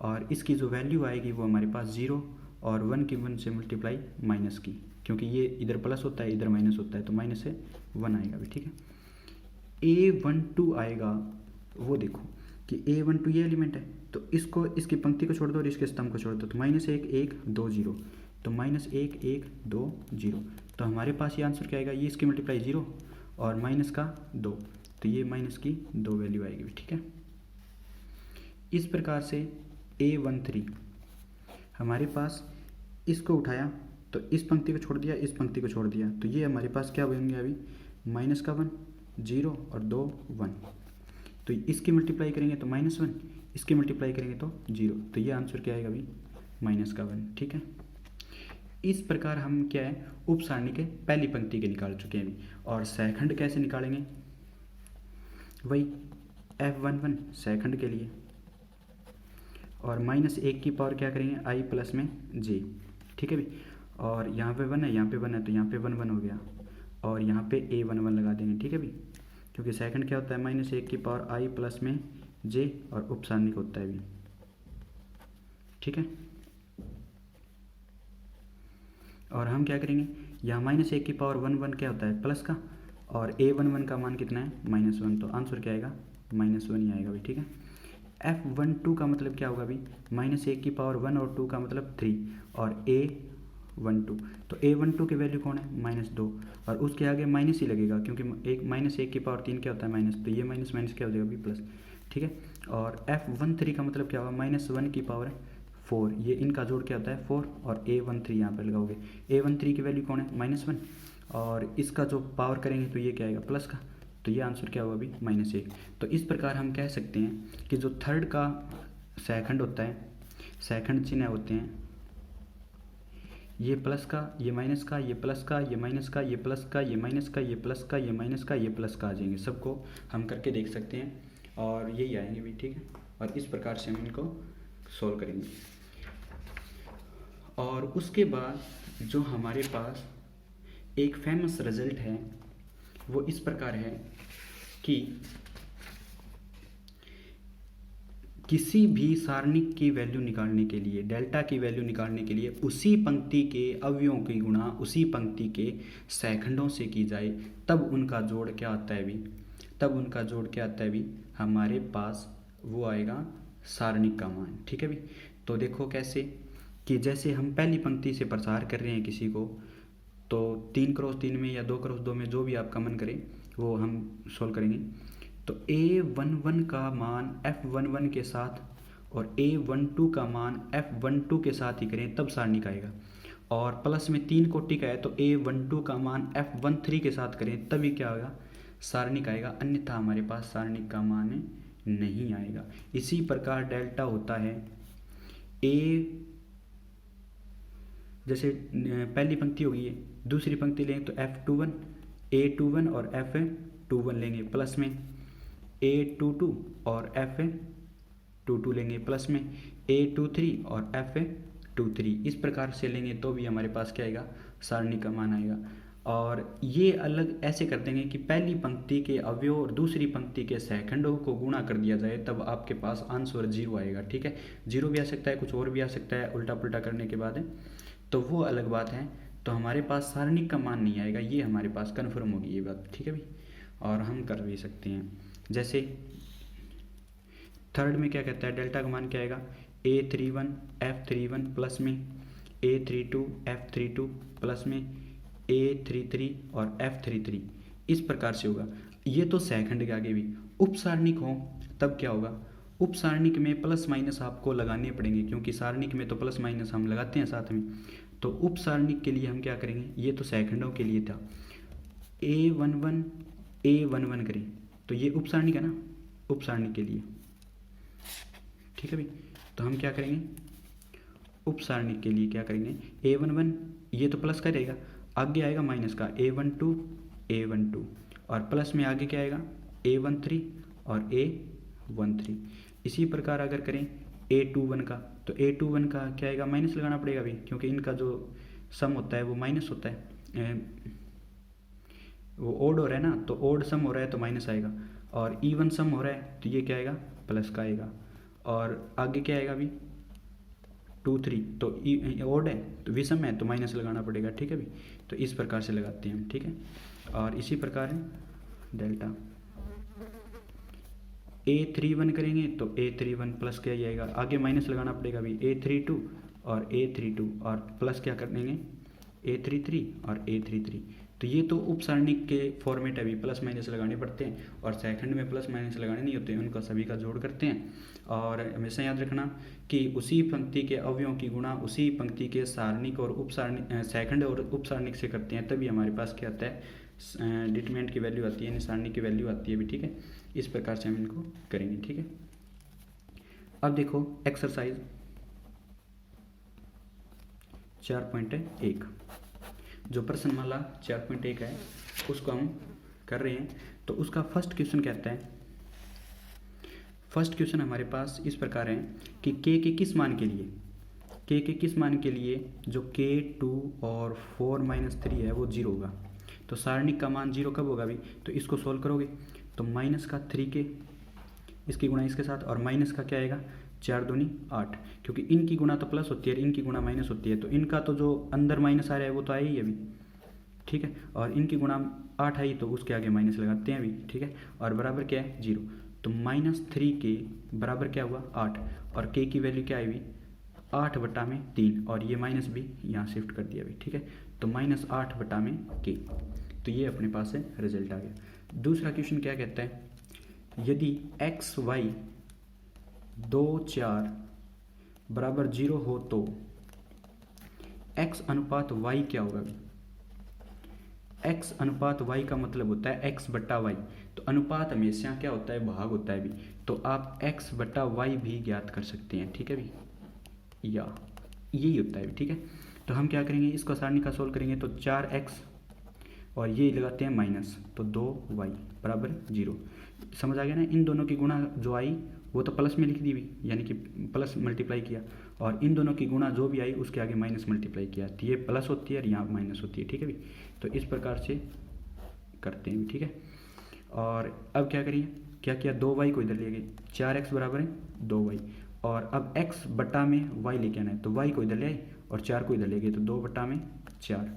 Speaker 1: और इसकी जो वैल्यू आएगी वो हमारे पास 0 और 1 की 1 से मल्टीप्लाई माइनस की, क्योंकि ये इधर प्लस होता है इधर माइनस होता है, तो माइनस से 1 आएगा भी, ठीक है। A12 आएगा, वो देखो कि A12 ये एलिमेंट है, तो इसको इसकी पंक्ति को छोड़ दो और इसके स्तंभ को छोड़ दो, तो -1 1 2 0, तो -1 1 2 0, तो हमारे पास ये आंसर क्या आएगा, ये इसकी मल्टीप्लाई 0 और माइनस का 2, तो ये माइनस की 2 वैल्यू आएगी, ठीक है। इस प्रकार से A13 हमारे पास इसको उठाया, तो इस पंक्ति को छोड़ दिया, इस पंक्ति को छोड़ दिया, तो ये हमारे पास क्या बन गया अभी माइनस का 1 0 और 2 1, तो इसकी मल्टीप्लाई करेंगे तो -1, इसकी मल्टीप्लाई करेंगे तो 0, तो ये आंसर क्या आएगा अभी माइनस का 1, ठीक है। इस प्रकार हम क्या है उपसारणी के पहली पंक्ति के निकाल चुके हैं अभी, और सहखंड कैसे निकालेंगे, वही F11 सहखंड के लिए, और -1 की पावर क्या करेंगे I प्लस में j, ठीक है भाई। और यहाँ पे 1 है, यहाँ पे 1 है, तो यहाँ पे 1 1 हो गया, और यहाँ पे A11 लगा देंगे, ठीक है भाई, क्योंकि सेकंड क्या होता है -1 की पावर I प्लस में j, और उपसारणिक होता है भी, ठीक है। और हम क्या करेंगे, यहाँ -1 की पावर 1 1 क्या होता है प्लस का, और A11 का मान कितना है -1, तो आंसर क्या आएगा -1 ही आएगा भाई, ठीक है। F12 का मतलब क्या होगा अभी -1 की पावर 1 और 2 का मतलब 3, और A12, तो A12 की वैल्यू कौन है -2, और उसके आगे माइनस ही लगेगा, क्योंकि -1 की पावर 3 क्या होता है माइनस, तो ये माइनस माइनस क्या हो जाएगा अभी प्लस, ठीक है। और F13 का मतलब क्या होगा -1 की पावर 4, ये इनका जोड़ क्या होता है 4, और A13 यहाँ पर लगाओगे, A13 की वैल्यू कौन है -1, और इसका जो पावर करेंगे तो ये क्या आएगा प्लस का, तो ये आंसर क्या होगा अभी -1। तो इस प्रकार हम कह सकते हैं कि जो थर्ड का सेकंड होता है, सेकंड चिन्ह होते हैं, ये प्लस का, ये माइनस का, ये प्लस का, ये माइनस का, ये प्लस का, ये माइनस का, ये प्लस का, ये माइनस का, ये प्लस का आ जाएंगे। सबको हम करके देख सकते हैं और यही आएंगे भी, ठीक है। और इस प्रकार से हम इनको सोल्व करेंगे। और उसके बाद जो हमारे पास एक फेमस रिजल्ट है वो इस प्रकार है कि किसी भी सारणिक की वैल्यू निकालने के लिए, डेल्टा की वैल्यू निकालने के लिए उसी पंक्ति के अवयवों की गुणा उसी पंक्ति के सेकंडों से की जाए, तब उनका जोड़ क्या आता है भी, तब उनका जोड़ क्या आता है भी, हमारे पास वो आएगा सारणिक का मान, ठीक है भी। तो देखो कैसे कि जैसे हम पहली पंक्ति से प्रसार कर रहे हैं किसी को, तो 3x3 में या 2x2 में जो भी आपका मन करे वो हम सोल्व करेंगे। तो A11 का मान F11 के साथ और A12 का मान F12 के साथ ही करें तब सारणिक आएगा। और प्लस में 3 कोटि का है तो A12 का मान F13 के साथ करें तभी क्या होगा, सारणिक आएगा, अन्यथा हमारे पास सारणिक का मान नहीं आएगा। इसी प्रकार डेल्टा होता है जैसे पहली पंक्ति होगी है, दूसरी पंक्ति लेंगे तो F21, A21 और F21 लेंगे, प्लस में A22 और F22 लेंगे, प्लस में A23 और F23। इस प्रकार से लेंगे तो भी हमारे पास क्या आएगा, सारणिक का मान आएगा। और ये अलग ऐसे कर देंगे कि पहली पंक्ति के अवयव और दूसरी पंक्ति के सेकंडों को गुणा कर दिया जाए, तब आपके पास आंसर 0 आएगा, ठीक है। 0 भी आ सकता है, कुछ और भी आ सकता है उल्टा पुल्टा करने के बाद, तो वो अलग बात है। तो हमारे पास सारणिक का मान नहीं आएगा, ये हमारे पास कन्फर्म होगी ये बात, ठीक है भाई। और हम कर भी सकते हैं, जैसे थर्ड में क्या कहता है, डेल्टा का मान क्या आएगा, A31 F31 प्लस में A32 F32 प्लस में A33 और F33। इस प्रकार से होगा। ये तो सेकंड के आगे भी उप सारणिक हो तब क्या होगा, उप सारणिक में प्लस माइनस आपको लगाने पड़ेंगे, क्योंकि सारणिक में तो प्लस माइनस हम लगाते हैं साथ में। तो उप सारणिक के लिए हम क्या करेंगे, ये तो सेकंडों के लिए था, A11 करें तो ये उप सारणिक है ना, उप सारणिक के लिए, ठीक है भाई। तो हम क्या करेंगे, उप सारणिक के लिए क्या करेंगे, A11 ये तो प्लस का रहेगा, आगे आएगा माइनस का A12 और प्लस में आगे क्या आएगा A13 और A13। इसी प्रकार अगर करें A21 का, तो A21 का क्या आएगा, माइनस लगाना पड़ेगा भाई, क्योंकि इनका जो सम होता है वो माइनस होता है, वो ओड हो रहा है ना, तो ओड सम हो रहा है तो माइनस आएगा, और इवन सम हो रहा है तो ये क्या आएगा, प्लस का आएगा। और आगे क्या आएगा अभी 2 3, तो ओड है तो विषम है तो माइनस लगाना पड़ेगा, ठीक है भाई। तो इस प्रकार से लगाते हैं हम, ठीक है। और इसी प्रकार है डेल्टा A31 करेंगे तो A31 प्लस क्या जाएगा, आगे माइनस लगाना पड़ेगा अभी A32 और A32 और प्लस क्या कर देंगे A33 और A33। तो ये तो उप सारणिक के फॉर्मेट है, अभी प्लस माइनस लगाने पड़ते हैं, और सेकंड में प्लस माइनस लगाने नहीं होते, उनका सभी का जोड़ करते हैं। और हमेशा याद रखना कि उसी पंक्ति के अवयवों की गुणा उसी पंक्ति के सारणिक और उप सारणिक, सेकंड और उप सारणिक से करते हैं, तभी हमारे पास क्या आता है, डिटरमिनेंट की वैल्यू आती है, यानी सारणिक की वैल्यू आती है भी, ठीक है। इस प्रकार से हम इनको करेंगे, ठीक है। अब देखो एक्सरसाइज 4.1, जो प्रश्नमाला 4.1 है उसको हम कर रहे हैं। तो उसका फर्स्ट क्वेश्चन कहता है, फर्स्ट क्वेश्चन हमारे पास इस प्रकार है कि k के किस मान के लिए, k के किस मान के लिए जो k2 और 4 - 3 है वो 0 होगा। तो सारणिक का मान 0 कब होगा भी, तो इसको सोल्व करोगे तो माइनस का 3k इसकी गुणा इसके साथ, और माइनस का क्या आएगा 4 दूनी 8, क्योंकि इनकी गुणा तो प्लस होती है और इनकी गुणा माइनस होती है, तो इनका तो जो अंदर माइनस आ रहा है वो तो आया ही अभी, ठीक है। और इनकी गुणा 8 आई तो उसके आगे माइनस लगाते हैं अभी, ठीक है। और बराबर क्या है 0, तो -3k बराबर क्या हुआ 8, और k की वैल्यू क्या आई हुई 8/3, और ये माइनस भी यहाँ शिफ्ट कर दिया अभी, ठीक है। तो -8/k, तो ये अपने पास है रिजल्ट आ गया। दूसरा क्वेश्चन क्या कहता है, यदि x y 2 4 बराबर 0 हो तो x अनुपात y क्या होगा। x अनुपात y का मतलब होता है x बट्टा वाई। तो अनुपात हमेशा क्या होता है, भाग होता है भी। तो आप x बट्टा वाई भी ज्ञात कर सकते हैं, ठीक है भी, या यही होता है भी, ठीक है। तो हम क्या करेंगे, इसको सारणी का सोल्व करेंगे तो 4x और ये लगाते हैं माइनस, तो 2y बराबर 0। समझ आ गया ना। इन दोनों की गुणा जो आई वो तो प्लस में लिख दी हुई, यानी कि प्लस मल्टीप्लाई किया, और इन दोनों की गुणा जो भी आई उसके आगे माइनस मल्टीप्लाई किया, तो ये प्लस होती है और यहाँ माइनस होती है, ठीक है भी। तो इस प्रकार से करते हैं, ठीक है। और अब क्या करिए, क्या किया, 2y को इधर ले गए, 4x बराबर है 2y, और अब x बट्टा में y लेके आना है, तो y को इधर ले आए और 4 को इधर ले गए, तो 2 बट्टा में 4,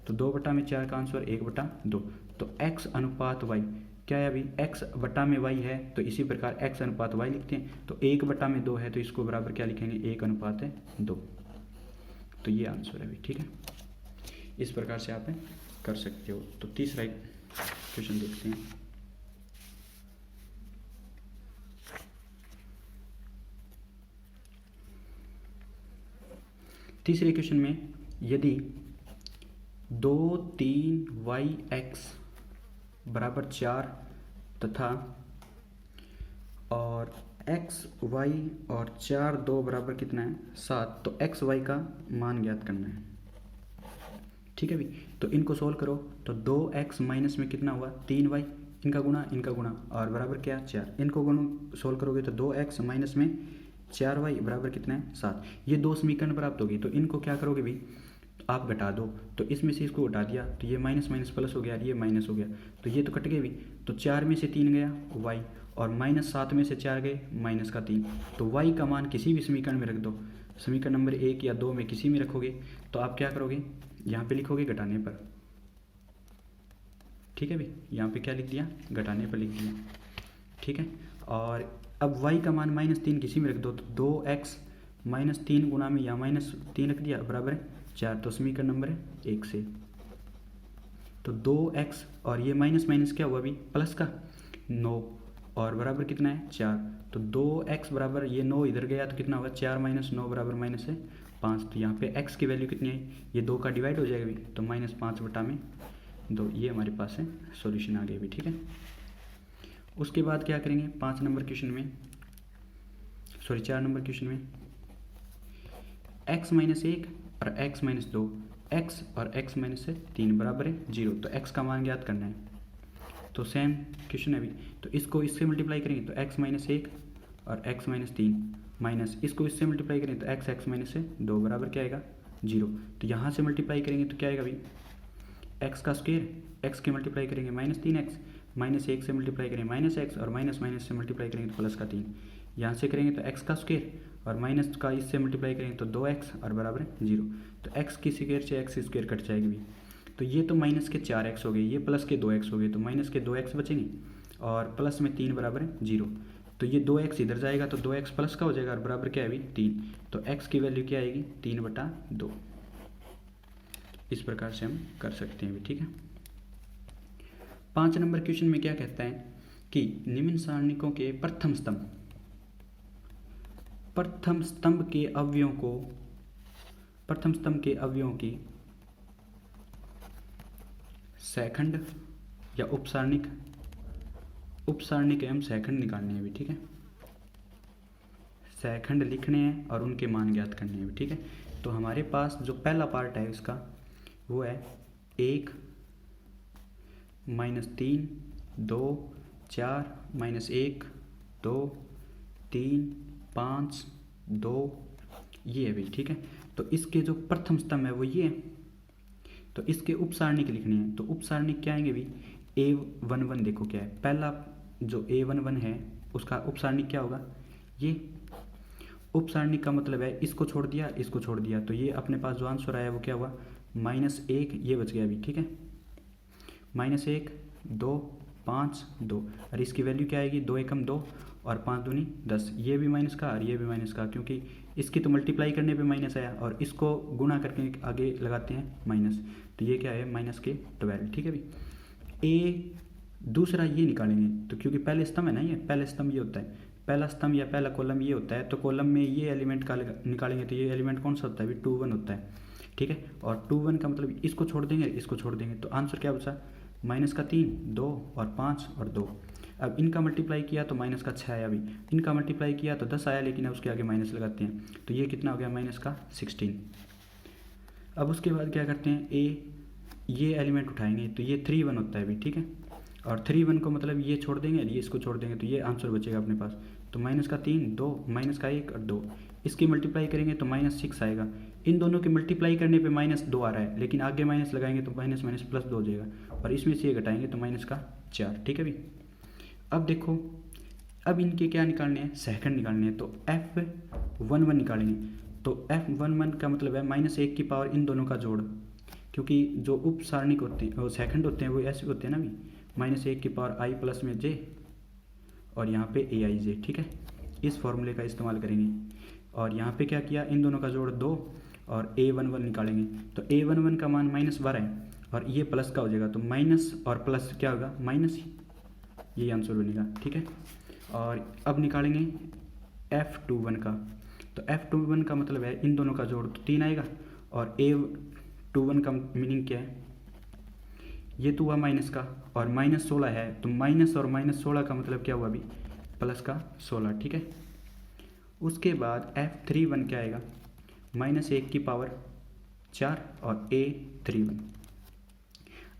Speaker 1: तो 2 बट्टा में 4 का आंसर 1 बट्टा 2। तो x अनुपात y क्या है, अभी x बट्टा में y है, तो इसी प्रकार x अनुपात y लिखते हैं, तो 1 बट्टा में 2 है, तो इसको बराबर क्या लिखेंगे, 1 अनुपात है 2। तो ये आंसर है अभी, ठीक है। इस प्रकार से आप कर सकते हो। तो तीसरा क्वेश्चन देखते हैं। तीसरे क्वेश्चन में यदि 2 3 yx बराबर 4 तथा और x y और 4 2 बराबर कितना है 7, तो x y का मान ज्ञात करना है, ठीक है भी। तो इनको सोल्व करो तो 2x माइनस में कितना हुआ 3y, इनका गुणा और बराबर क्या 4, इनको गुणा सोल्व करोगे तो 2x माइनस में 4y बराबर कितना है 7। ये दो समीकरण प्राप्त होगी, तो इनको क्या करोगे भी, आप घटा दो, तो इसमें से इसको घटा दिया तो ये माइनस माइनस प्लस हो गया, ये माइनस हो गया, तो ये तो कट गए भी। तो 4 में से 3 गया y, और माइनस 7 में से 4 गए माइनस का 3, तो y का मान किसी भी समीकरण में रख दो, समीकरण नंबर 1 या 2 में किसी में रखोगे, तो आप क्या करोगे, यहाँ पे लिखोगे घटाने पर, ठीक है भी। यहाँ पे क्या लिख दिया, घटाने पर लिख दिया, ठीक है। और अब y का मान -3 किसी में रख दो, तो 2x -3 गुना में यहाँ -3 रख दिया बराबर है 4, तो समीकरण नंबर 1 से। तो 2x और ये माइनस माइनस क्या हुआ अभी, प्लस का 9 और बराबर कितना है 4, तो 2x बराबर ये 9 इधर गया तो कितना होगा 4 - 9 बराबर -5। तो यहाँ पे x की वैल्यू कितनी आई, ये 2 का डिवाइड हो जाएगा भी, तो -5 बटा में 2, ये हमारे पास है सॉल्यूशन आ गया भी, ठीक है। उसके बाद क्या करेंगे 5 नंबर क्वेश्चन में, सॉरी 4 नंबर क्वेश्चन में, x - 1 और x - 2, x और x - 3 बराबर है 0, तो x का मान ज्ञात करना है। तो सेम क्वेश्चन है अभी, तो इसको इससे मल्टीप्लाई करेंगे तो x - 1 और x - 3 माइनस इसको इससे मल्टीप्लाई करेंगे तो x - 2 बराबर क्या आएगा 0। तो यहाँ से मल्टीप्लाई करेंगे तो क्या आएगा अभी, x का स्क्वायर, x के मल्टीप्लाई करेंगे -3x, -1 से मल्टीप्लाई करेंगे -x, और माइनस से मल्टीप्लाई करेंगे तो प्लस का 3, यहाँ से करेंगे तो x का स्क्वायर और माइनस का इससे मल्टीप्लाई करेंगे तो 2x और बराबर 0। तो x की स्क्वायर से x स्क्वायर कट जाएगी भी, तो ये तो माइनस के 4x हो गए, ये प्लस के 2x हो गए, तो माइनस के 2x बचेंगे और प्लस में 3 बराबर 0। तो ये 2x इधर जाएगा तो 2x प्लस का हो जाएगा और बराबर क्या है अभी 3, तो x की वैल्यू क्या आएगी 3/2। इस प्रकार से हम कर सकते हैं भी, ठीक है। 5 नंबर क्वेश्चन में क्या कहता है कि निम्न सारणिकों के प्रथम स्तंभ के अवयवों की सैखंड या उपसारणिक एवं सैखंड निकालने हैं भी, ठीक है। सैखंड लिखने हैं और उनके मान ज्ञात करने हैं भी, ठीक है। तो हमारे पास जो पहला पार्ट है इसका वो है 1 -3 2 4 -1 2 3 5 2, ये है भी, ठीक है। तो इसके जो प्रथम स्तंभ है वो ये है, तो इसके उपसारणिक लिखने हैं, तो उपसारणिक क्या आएंगे भी, A11 देखो क्या है, पहला जो A11 है उसका उपसारणिक क्या होगा, ये उपसारणिक का मतलब है इसको छोड़ दिया, तो ये अपने पास जो आंसर आया वो क्या हुआ -1, ये बच गया अभी, ठीक है। -1 2 5 2, और इसकी वैल्यू क्या आएगी 2 एकम 2 और 5 दूनी 10, ये भी माइनस का और ये भी माइनस का, क्योंकि इसकी तो मल्टीप्लाई करने पे माइनस आया और इसको गुणा करके आगे लगाते हैं माइनस, तो ये क्या है -12, ठीक है भी। ए दूसरा ये निकालेंगे, तो क्योंकि पहले स्तंभ है ना, ये पहले स्तंभ ये होता है, पहला स्तंभ या पहला कॉलम ये होता है, तो कॉलम में ये एलिमेंट का निकालेंगे, तो ये एलिमेंट कौन सा होता है, 2 1 होता है, ठीक है। और 2 1 का मतलब इसको छोड़ देंगे, इसको छोड़ देंगे, तो आंसर क्या बचा, -3, 2 और 5 और 2। अब इनका मल्टीप्लाई किया तो -6 आया, अभी इनका मल्टीप्लाई किया तो 10 आया, लेकिन अब उसके आगे माइनस लगाते हैं, तो ये कितना हो गया, -16। अब उसके बाद क्या करते हैं, ये एलिमेंट उठाएंगे तो ये 3 1 होता है अभी, ठीक है। और 3 1 को मतलब ये छोड़ देंगे, ये इसको छोड़ देंगे, तो ये आंसर बचेगा अपने पास। तो -3, 2, -1 और 2, इसकी मल्टीप्लाई करेंगे तो -6 आएगा। इन दोनों के मल्टीप्लाई करने पे -2 आ रहा है, लेकिन आगे माइनस लगाएंगे तो माइनस माइनस +2 हो जाएगा, और इसमें से ये घटाएंगे तो -4, ठीक है भाई। अब देखो, अब इनके क्या निकालने हैं, सेकंड निकालने हैं, तो F11 निकालेंगे। तो F11 का मतलब है -1 की पावर इन दोनों का जोड़, क्योंकि जो उप सारणिक होते हैं, वो सेकंड होते हैं, वो ऐसे होते हैं ना भी, -1 की पावर i प्लस में j और यहाँ पे aij, ठीक है। इस फॉर्मूले का इस्तेमाल करेंगे। और यहाँ पे क्या किया, इन दोनों का जोड़ 2 और a11 निकालेंगे। तो a11 का मान -12 है और ये प्लस का हो जाएगा, तो माइनस और प्लस क्या होगा, माइनस, ये आंसर बनेगा, ठीक है। और अब निकालेंगे F21 का। तो F21 का मतलब है इन दोनों का जोड़ तो 3 आएगा, और A21 का मीनिंग क्या है, ये तो हुआ माइनस का, और -16 है, तो माइनस और -16 का मतलब क्या हुआ अभी, प्लस का 16, ठीक है। उसके बाद F31 क्या आएगा, -1 की पावर 4 और A31।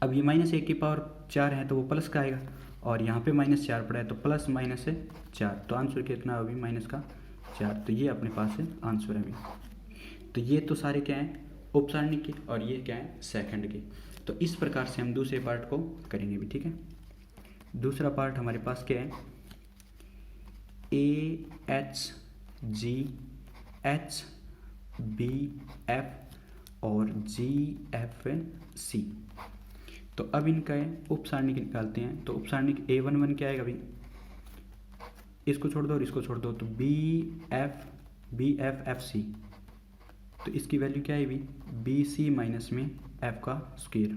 Speaker 1: अब ये -1 की पावर 4 है तो वो प्लस का आएगा, और यहाँ पे -4 पड़ा है तो प्लस माइनस है 4, तो आंसर कितना अभी -4। तो ये अपने पास है आंसर है अभी। तो ये तो सारे क्या हैं, उपसारणिक के, और ये क्या है, सेकंड के। तो इस प्रकार से हम दूसरे पार्ट को करेंगे भी, ठीक है। दूसरा पार्ट हमारे पास क्या है, AHG HBF और GFC। तो अब इनका उपसारणिक निकालते हैं। तो उपसारणिक A11 क्या आएगा भाई, इसको छोड़ दो और इसको छोड़ दो, तो BFFC। तो इसकी वैल्यू क्या है भाई, BC माइनस में F का स्क्वायर।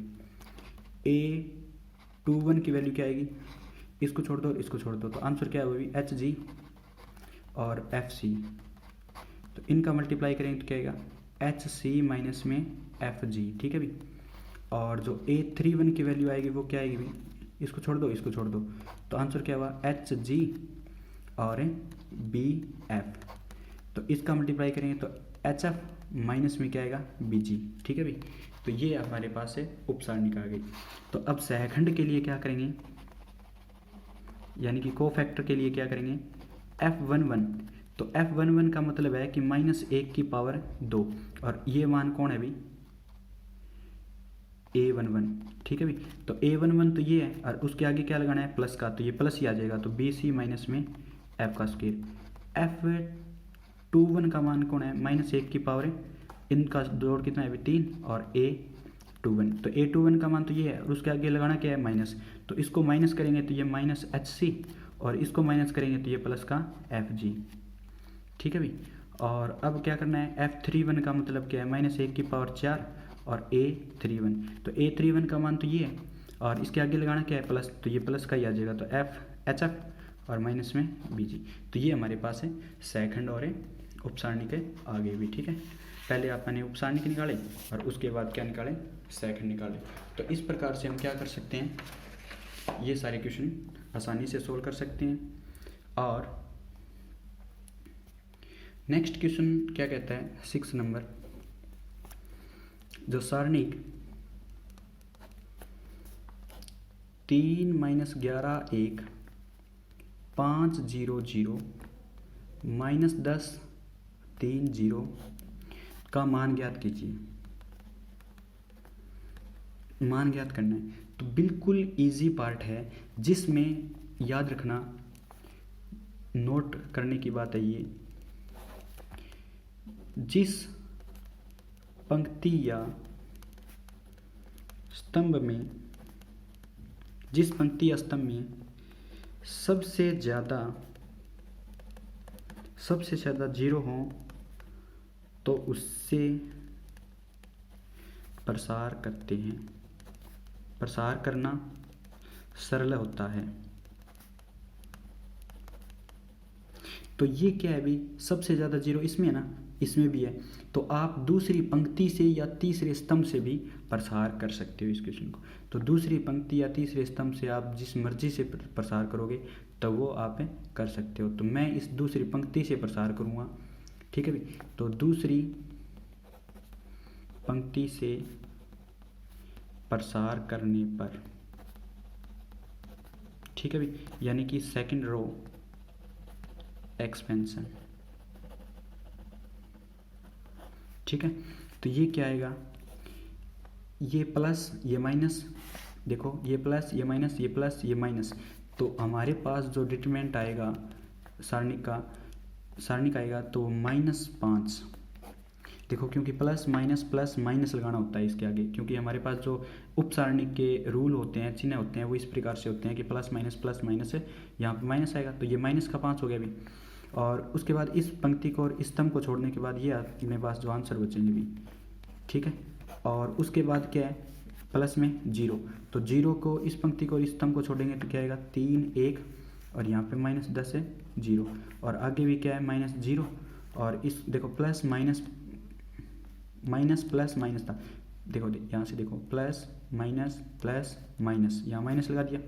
Speaker 1: A21 की वैल्यू क्या आएगी, इसको छोड़ दो और इसको छोड़ दो, तो आंसर क्या है भाई, HG और FC। तो इनका मल्टीप्लाई करेंगे तो क्या आएगा, HC माइनस में FG, ठीक है भाई। और जो A31 की वैल्यू आएगी वो क्या आएगी भाई, इसको छोड़ दो, इसको छोड़ दो, तो आंसर क्या हुआ, HG और BF। तो इसका मल्टीप्लाई करेंगे तो HF माइनस में क्या आएगा, BG, ठीक है भाई। तो ये हमारे पास है उपसारणिक आ गई। तो अब सहखंड के लिए क्या करेंगे, यानी कि कोफैक्टर के लिए क्या करेंगे, F11। तो F11 का मतलब है कि -1 की पावर 2, और ये मान कौन है भाई, A11, ठीक है भाई। तो A11 तो ये है, और उसके आगे क्या लगाना है, प्लस का, तो ये प्लस ही आ जाएगा, तो BC माइनस में F का स्क्वायर। F21 का मान कौन है, -1 की पावर है, इनका जोड़ कितना है 3, और A21, तो A21 का मान तो ये है, और उसके आगे लगाना क्या है, माइनस, तो इसको माइनस करेंगे तो ये -HC, और इसको माइनस करेंगे तो ये प्लस का FG, ठीक है भाई। और अब क्या करना है, F31 का मतलब क्या है, -1 की पावर 4 और A31। तो A31 का मान तो ये है, और इसके आगे लगाना क्या है, प्लस, तो ये प्लस का ही आ जाएगा, तो HF और माइनस में BG। तो ये हमारे पास है सेकंड और उपसारणिक के आगे भी, ठीक है। पहले आपने उपसारणिक निकाले और उसके बाद क्या निकाले, सेकंड निकाले। तो इस प्रकार से हम क्या कर सकते हैं, ये सारे क्वेश्चन आसानी से सोल्व कर सकते हैं। और नेक्स्ट क्वेश्चन क्या कहता है, 6 नंबर, जो सारणिक 3 - 11 1 5 0 0 -10 3 0 का मान ज्ञात कीजिए। मान ज्ञात करना है, तो बिल्कुल इजी पार्ट है, जिसमें याद रखना, नोट करने की बात है ये, जिस पंक्ति या स्तंभ में, जिस पंक्ति या स्तंभ में सबसे ज़्यादा 0 हो तो उससे प्रसार करते हैं। प्रसार करना सरल होता है। तो तो ये क्या है अभी, सबसे ज़्यादा जीरो इसमें है ना, इसमें भी है। तो आप दूसरी पंक्ति से या तीसरे स्तंभ से भी प्रसार कर सकते हो इस क्वेश्चन को। तो दूसरी पंक्ति या तीसरे स्तंभ से आप जिस मर्जी से प्रसार करोगे तो वो आप कर सकते हो। तो मैं इस दूसरी पंक्ति से प्रसार करूँगा, ठीक है भाई। तो दूसरी पंक्ति से प्रसार करने पर, ठीक है भाई, यानी कि सेकंड रो एक्सपेंशन, ठीक है। तो ये क्या आएगा, ये प्लस ये माइनस, देखो ये प्लस ये माइनस ये प्लस ये माइनस। तो हमारे पास जो डिटरमिनेंट आएगा सारणी का आएगा तो -5। देखो क्योंकि प्लस माइनस लगाना होता है इसके आगे, क्योंकि हमारे पास जो उप सारणी के रूल होते हैं, चिन्ह होते हैं, वो इस प्रकार से होते हैं कि प्लस माइनस है, यहाँ पे माइनस आएगा तो ये माइनस का 5 हो गया अभी। और उसके बाद इस पंक्ति को और स्तंभ को छोड़ने के बाद ये अपने पास जो आंसर बचेंगे भी, ठीक है। और उसके बाद क्या है, प्लस में 0, तो 0 को इस पंक्ति को और इस स्तंभ को छोड़ेंगे तो क्या आएगा 3 1, और यहाँ पे -10 है 0, और आगे भी क्या है -0, और इस देखो प्लस माइनस प्लस माइनस था, देखो यहाँ से देखो प्लस माइनस यहाँ माइनस लगा दिया,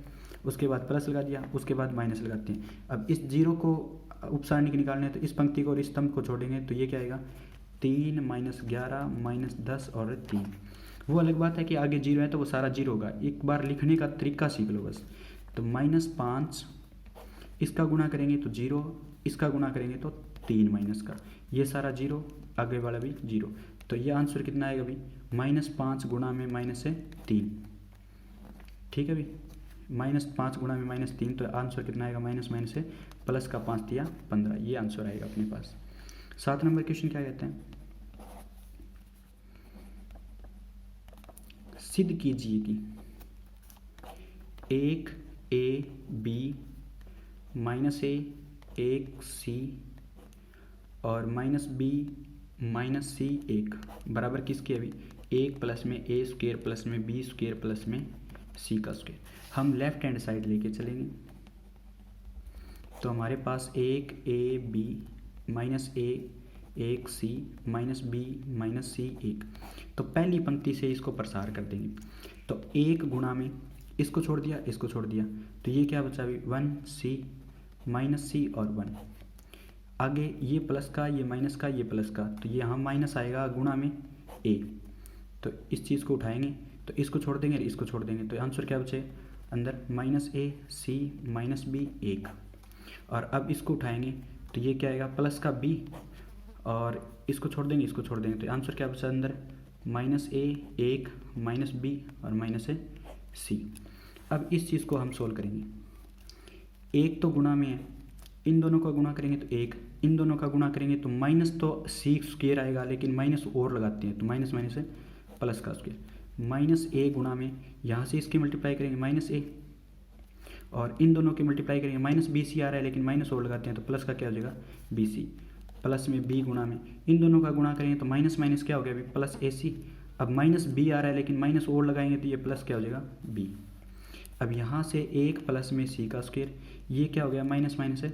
Speaker 1: उसके बाद प्लस लगा दिया, उसके बाद माइनस लगाते हैं। अब इस 0 को उपसारणी के निकालने तो इस पंक्ति को और इस स्तंभ को छोड़ेंगे तो ये क्या आएगा 3 -11 -10 और 3। वो अलग बात है कि आगे 0 है तो वो सारा 0 होगा, एक बार लिखने का तरीका सीख लो बस। तो -5 इसका गुणा करेंगे तो 0, इसका गुणा करेंगे तो 3 माइनस का, ये सारा 0, आगे वाला भी 0। तो ये आंसर कितना आएगा भाई, -5 गुणा में -3, ठीक है भाई, -5 गुणा में -3, तो आंसर कितना आएगा माइनस से प्लस का 5 दिया 15, ये आंसर आएगा अपने पास। 7 नंबर क्वेश्चन क्या कहते हैं, सिद्ध कीजिए कि एक AB -A 1 C और -B -C 1 बराबर किसके, अभी 1 प्लस में A स्क्वायर प्लस में B स्क्वायर प्लस में C का स्क्वायर। हम लेफ्ट हैंड साइड लेके चलेंगे तो हमारे पास 1 AB -A 1 C -B -C 1, तो पहली पंक्ति से इसको प्रसार कर देंगे। तो 1 गुणा में इसको छोड़ दिया, इसको छोड़ दिया, तो ये क्या बचा अभी 1C -C और 1। आगे ये प्लस का, ये माइनस का, ये प्लस का, तो ये यहाँ माइनस आएगा गुणा में A, तो इस चीज़ को उठाएंगे तो इसको छोड़ देंगे, इसको छोड़ देंगे, तो आंसर क्या बचे अंदर -A C -B 1। और अब इसको उठाएंगे तो ये क्या आएगा प्लस का B, और इसको छोड़ देंगे, इसको छोड़ देंगे, तो आंसर क्या बचा अंदर -A 1 -B और -C। अब इस चीज़ को हम सोल्व करेंगे, 1 तो गुणा में है, इन दोनों का गुणा करेंगे तो 1, इन दोनों का गुणा करेंगे तो माइनस तो C स्क्वायर आएगा, लेकिन माइनस और लगाते हैं तो माइनस है प्लस का स्क्वायर, -A गुणा में यहाँ से इसकी मल्टीप्लाई करेंगे -A, और इन दोनों की मल्टीप्लाई करेंगे -BC आ रहा है, लेकिन माइनस और लगाते हैं तो प्लस का क्या हो जाएगा BC, प्लस में B गुणा में इन दोनों का गुणा करेंगे तो माइनस क्या हो गया अभी प्लस AC। अब -B आ रहा है लेकिन माइनस और लगाएंगे तो ये प्लस क्या हो जाएगा B। अब यहाँ से 1 प्लस में C का स्क्वायर, ये क्या हो गया माइनस है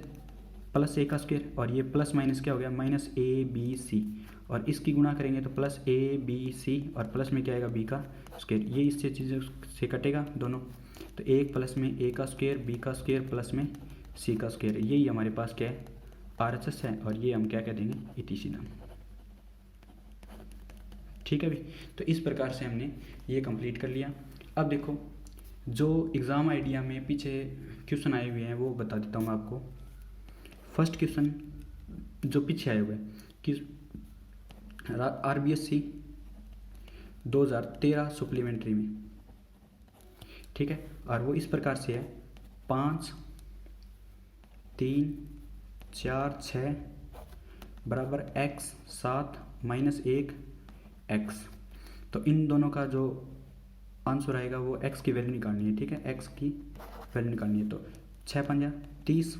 Speaker 1: प्लस A का स्क्वायर, और ये प्लस माइनस क्या हो गया -ABC, और इसकी गुणा करेंगे तो प्लस ABC और प्लस में क्या आएगा B का स्क्वायर, ये इससे चीज़ों से कटेगा दोनों, तो 1 प्लस में A का स्क्वायर B का स्क्वायर प्लस में C का स्क्वायर, यही हमारे पास क्या है RHS है, और ये हम क्या कह देंगे इतिशीना, ठीक है भाई। तो इस प्रकार से हमने ये कंप्लीट कर लिया। अब देखो जो एग्ज़ाम आइडिया में पीछे क्वेश्चन आए हुए हैं वो बता देता हूँ मैं आपको। फर्स्ट क्वेश्चन जो पीछे आए हुए हैं कि RBSC 2013 सप्लीमेंट्री में, ठीक है, और वो इस प्रकार से है 5 3 4 6 बराबर x 7 -1 x। तो इन दोनों का जो आंसर आएगा वो x की वैल्यू निकालनी है, ठीक है, x की वैल्यू निकालनी है। तो 6 पंजा 30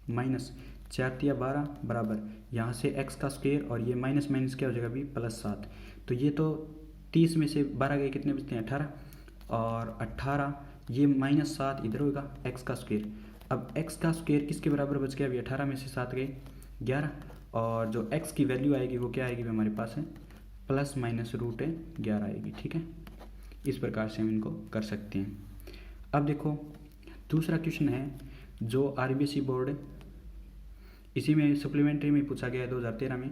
Speaker 1: माइनस 4 तिया 12 बराबर यहाँ से x का स्क्वायर, और ये माइनस क्या हो जाएगा अभी +7। तो ये तो 30 में से 12 गए कितने बचते हैं 18, और 18 ये -7 इधर होगा x का स्क्वायर, अब x का स्क्वायर किसके बराबर बच गया अभी, 18 में से 7 गए 11, और जो x की वैल्यू आएगी वो क्या आएगी हमारे पास है ±√11 आएगी। ठीक है, इस प्रकार से हम इनको कर सकते हैं। अब देखो दूसरा क्वेश्चन है जो आरबीएसई बोर्ड इसी में सप्लीमेंट्री में पूछा गया है 2013 में,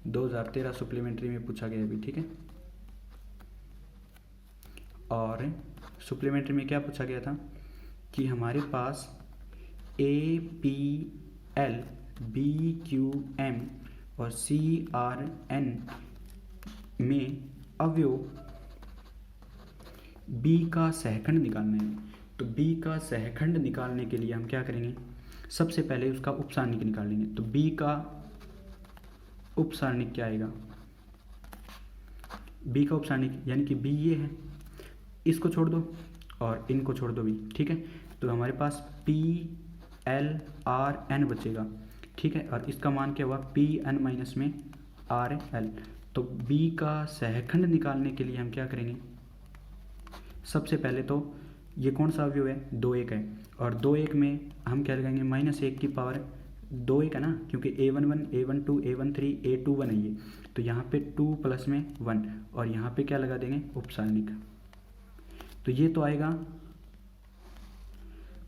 Speaker 1: 2013 सप्लीमेंट्री में पूछा गया है अभी। ठीक है, और सप्लीमेंट्री में क्या पूछा गया था कि हमारे पास APL BQM और CRN में अवयव B का सहखंड निकालना है। तो B का सहखंड निकालने के लिए हम क्या करेंगे, सबसे पहले उसका उपसारणिक निकालेंगे। तो B का उपसारणिक क्या आएगा, B का उपसारणिक यानी कि B ये है, इसको छोड़ दो और इनको छोड़ दो भी। ठीक है, तो हमारे पास PLRN बचेगा। ठीक है, और इसका मान क्या हुआ PN माइनस में RL। तो B का सहखंड निकालने के लिए हम क्या करेंगे, सबसे पहले तो ये कौन सा अवयव है 2 1 है, और 2 1 में हम क्या लगाएंगे -1 की पावर 2 1 है ना, क्योंकि A11 A12 A13 A21 है ये, तो यहाँ पे 2 प्लस में 1 और यहाँ पे क्या लगा देंगे उपसारणिक। तो ये तो आएगा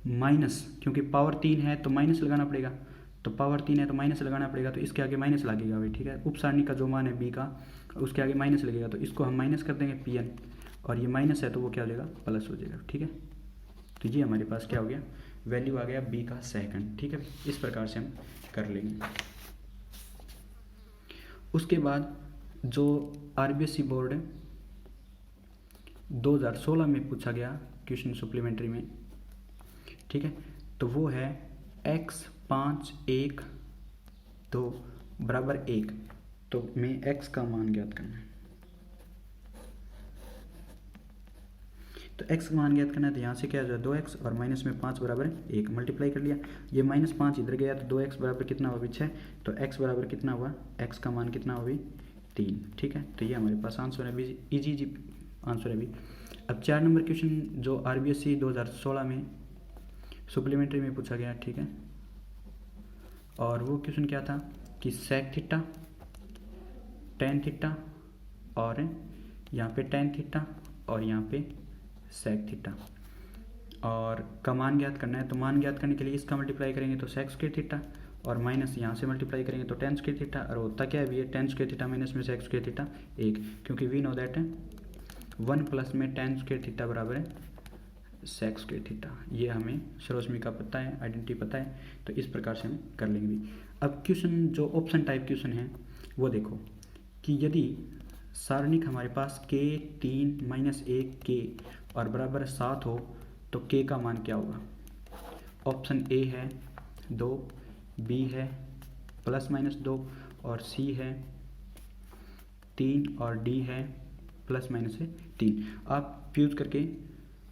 Speaker 1: माइनस, क्योंकि पावर 3 है तो माइनस लगाना पड़ेगा, तो पावर 3 है तो माइनस लगाना पड़ेगा, तो इसके आगे माइनस लगेगा भाई। ठीक है, उपसारणिक का जो मान है B का उसके आगे माइनस लगेगा, तो इसको हम माइनस कर देंगे PN, और ये माइनस है तो वो क्या हो जाएगा प्लस हो जाएगा। ठीक है, तो ये हमारे पास क्या हो गया, वैल्यू आ गया B का सहखंड। ठीक है, इस प्रकार से हम कर लेंगे। उसके बाद जो आरबीएसई बोर्ड 2016 में पूछा गया क्वेश्चन सप्लीमेंट्री में, ठीक है, तो वो है x 5 1 2 बराबर 1, तो में x का मान ज्ञात करना है। तो x का मान ज्ञात करना है, तो यहाँ से क्या हो जाए 2x और माइनस में 5 बराबर 1 मल्टीप्लाई कर लिया, ये -5 इधर गया तो 2x बराबर कितना हुआ 6, तो x बराबर कितना हुआ, x का मान कितना हुआ 3। ठीक है, तो ये हमारे पास आंसर है, इजी आंसर है भी। अब 4 नंबर क्वेश्चन जो आरबीएसई 2016 में सप्लीमेंट्री में पूछा गया। ठीक है, और वो क्वेश्चन क्या था कि सेक थीटा टेन थीटा और यहाँ पे टेन थीटा और यहाँ पे सेक थीटा, और का मान ज्ञात करना है। तो मान ज्ञात करने के लिए इसका मल्टीप्लाई करेंगे तो सेक स्क्वायर थीटा, और माइनस यहाँ से मल्टीप्लाई करेंगे तो टेन स्क्वायर थीटा, और होता क्या है ये टेन स्क्वायर थीटा माइनस में सेक स्क्वायर थीटा 1, क्योंकि वी नो दैट 1 प्लस में टेन स्क्वायर थीटा बराबर है सेक स्क्वायर थीटा। ये हमें सरोजमी का पता है, आइडेंटिटी पता है, तो इस प्रकार से हम कर लेंगे भी। अब क्वेश्चन जो ऑप्शन टाइप क्वेश्चन है वो देखो कि यदि सारणिक हमारे पास k 3 - 1 k और बराबर 7 हो तो k का मान क्या होगा। ऑप्शन A है 2, B है ±2 और C है 3 और D है ±3। आप यूज करके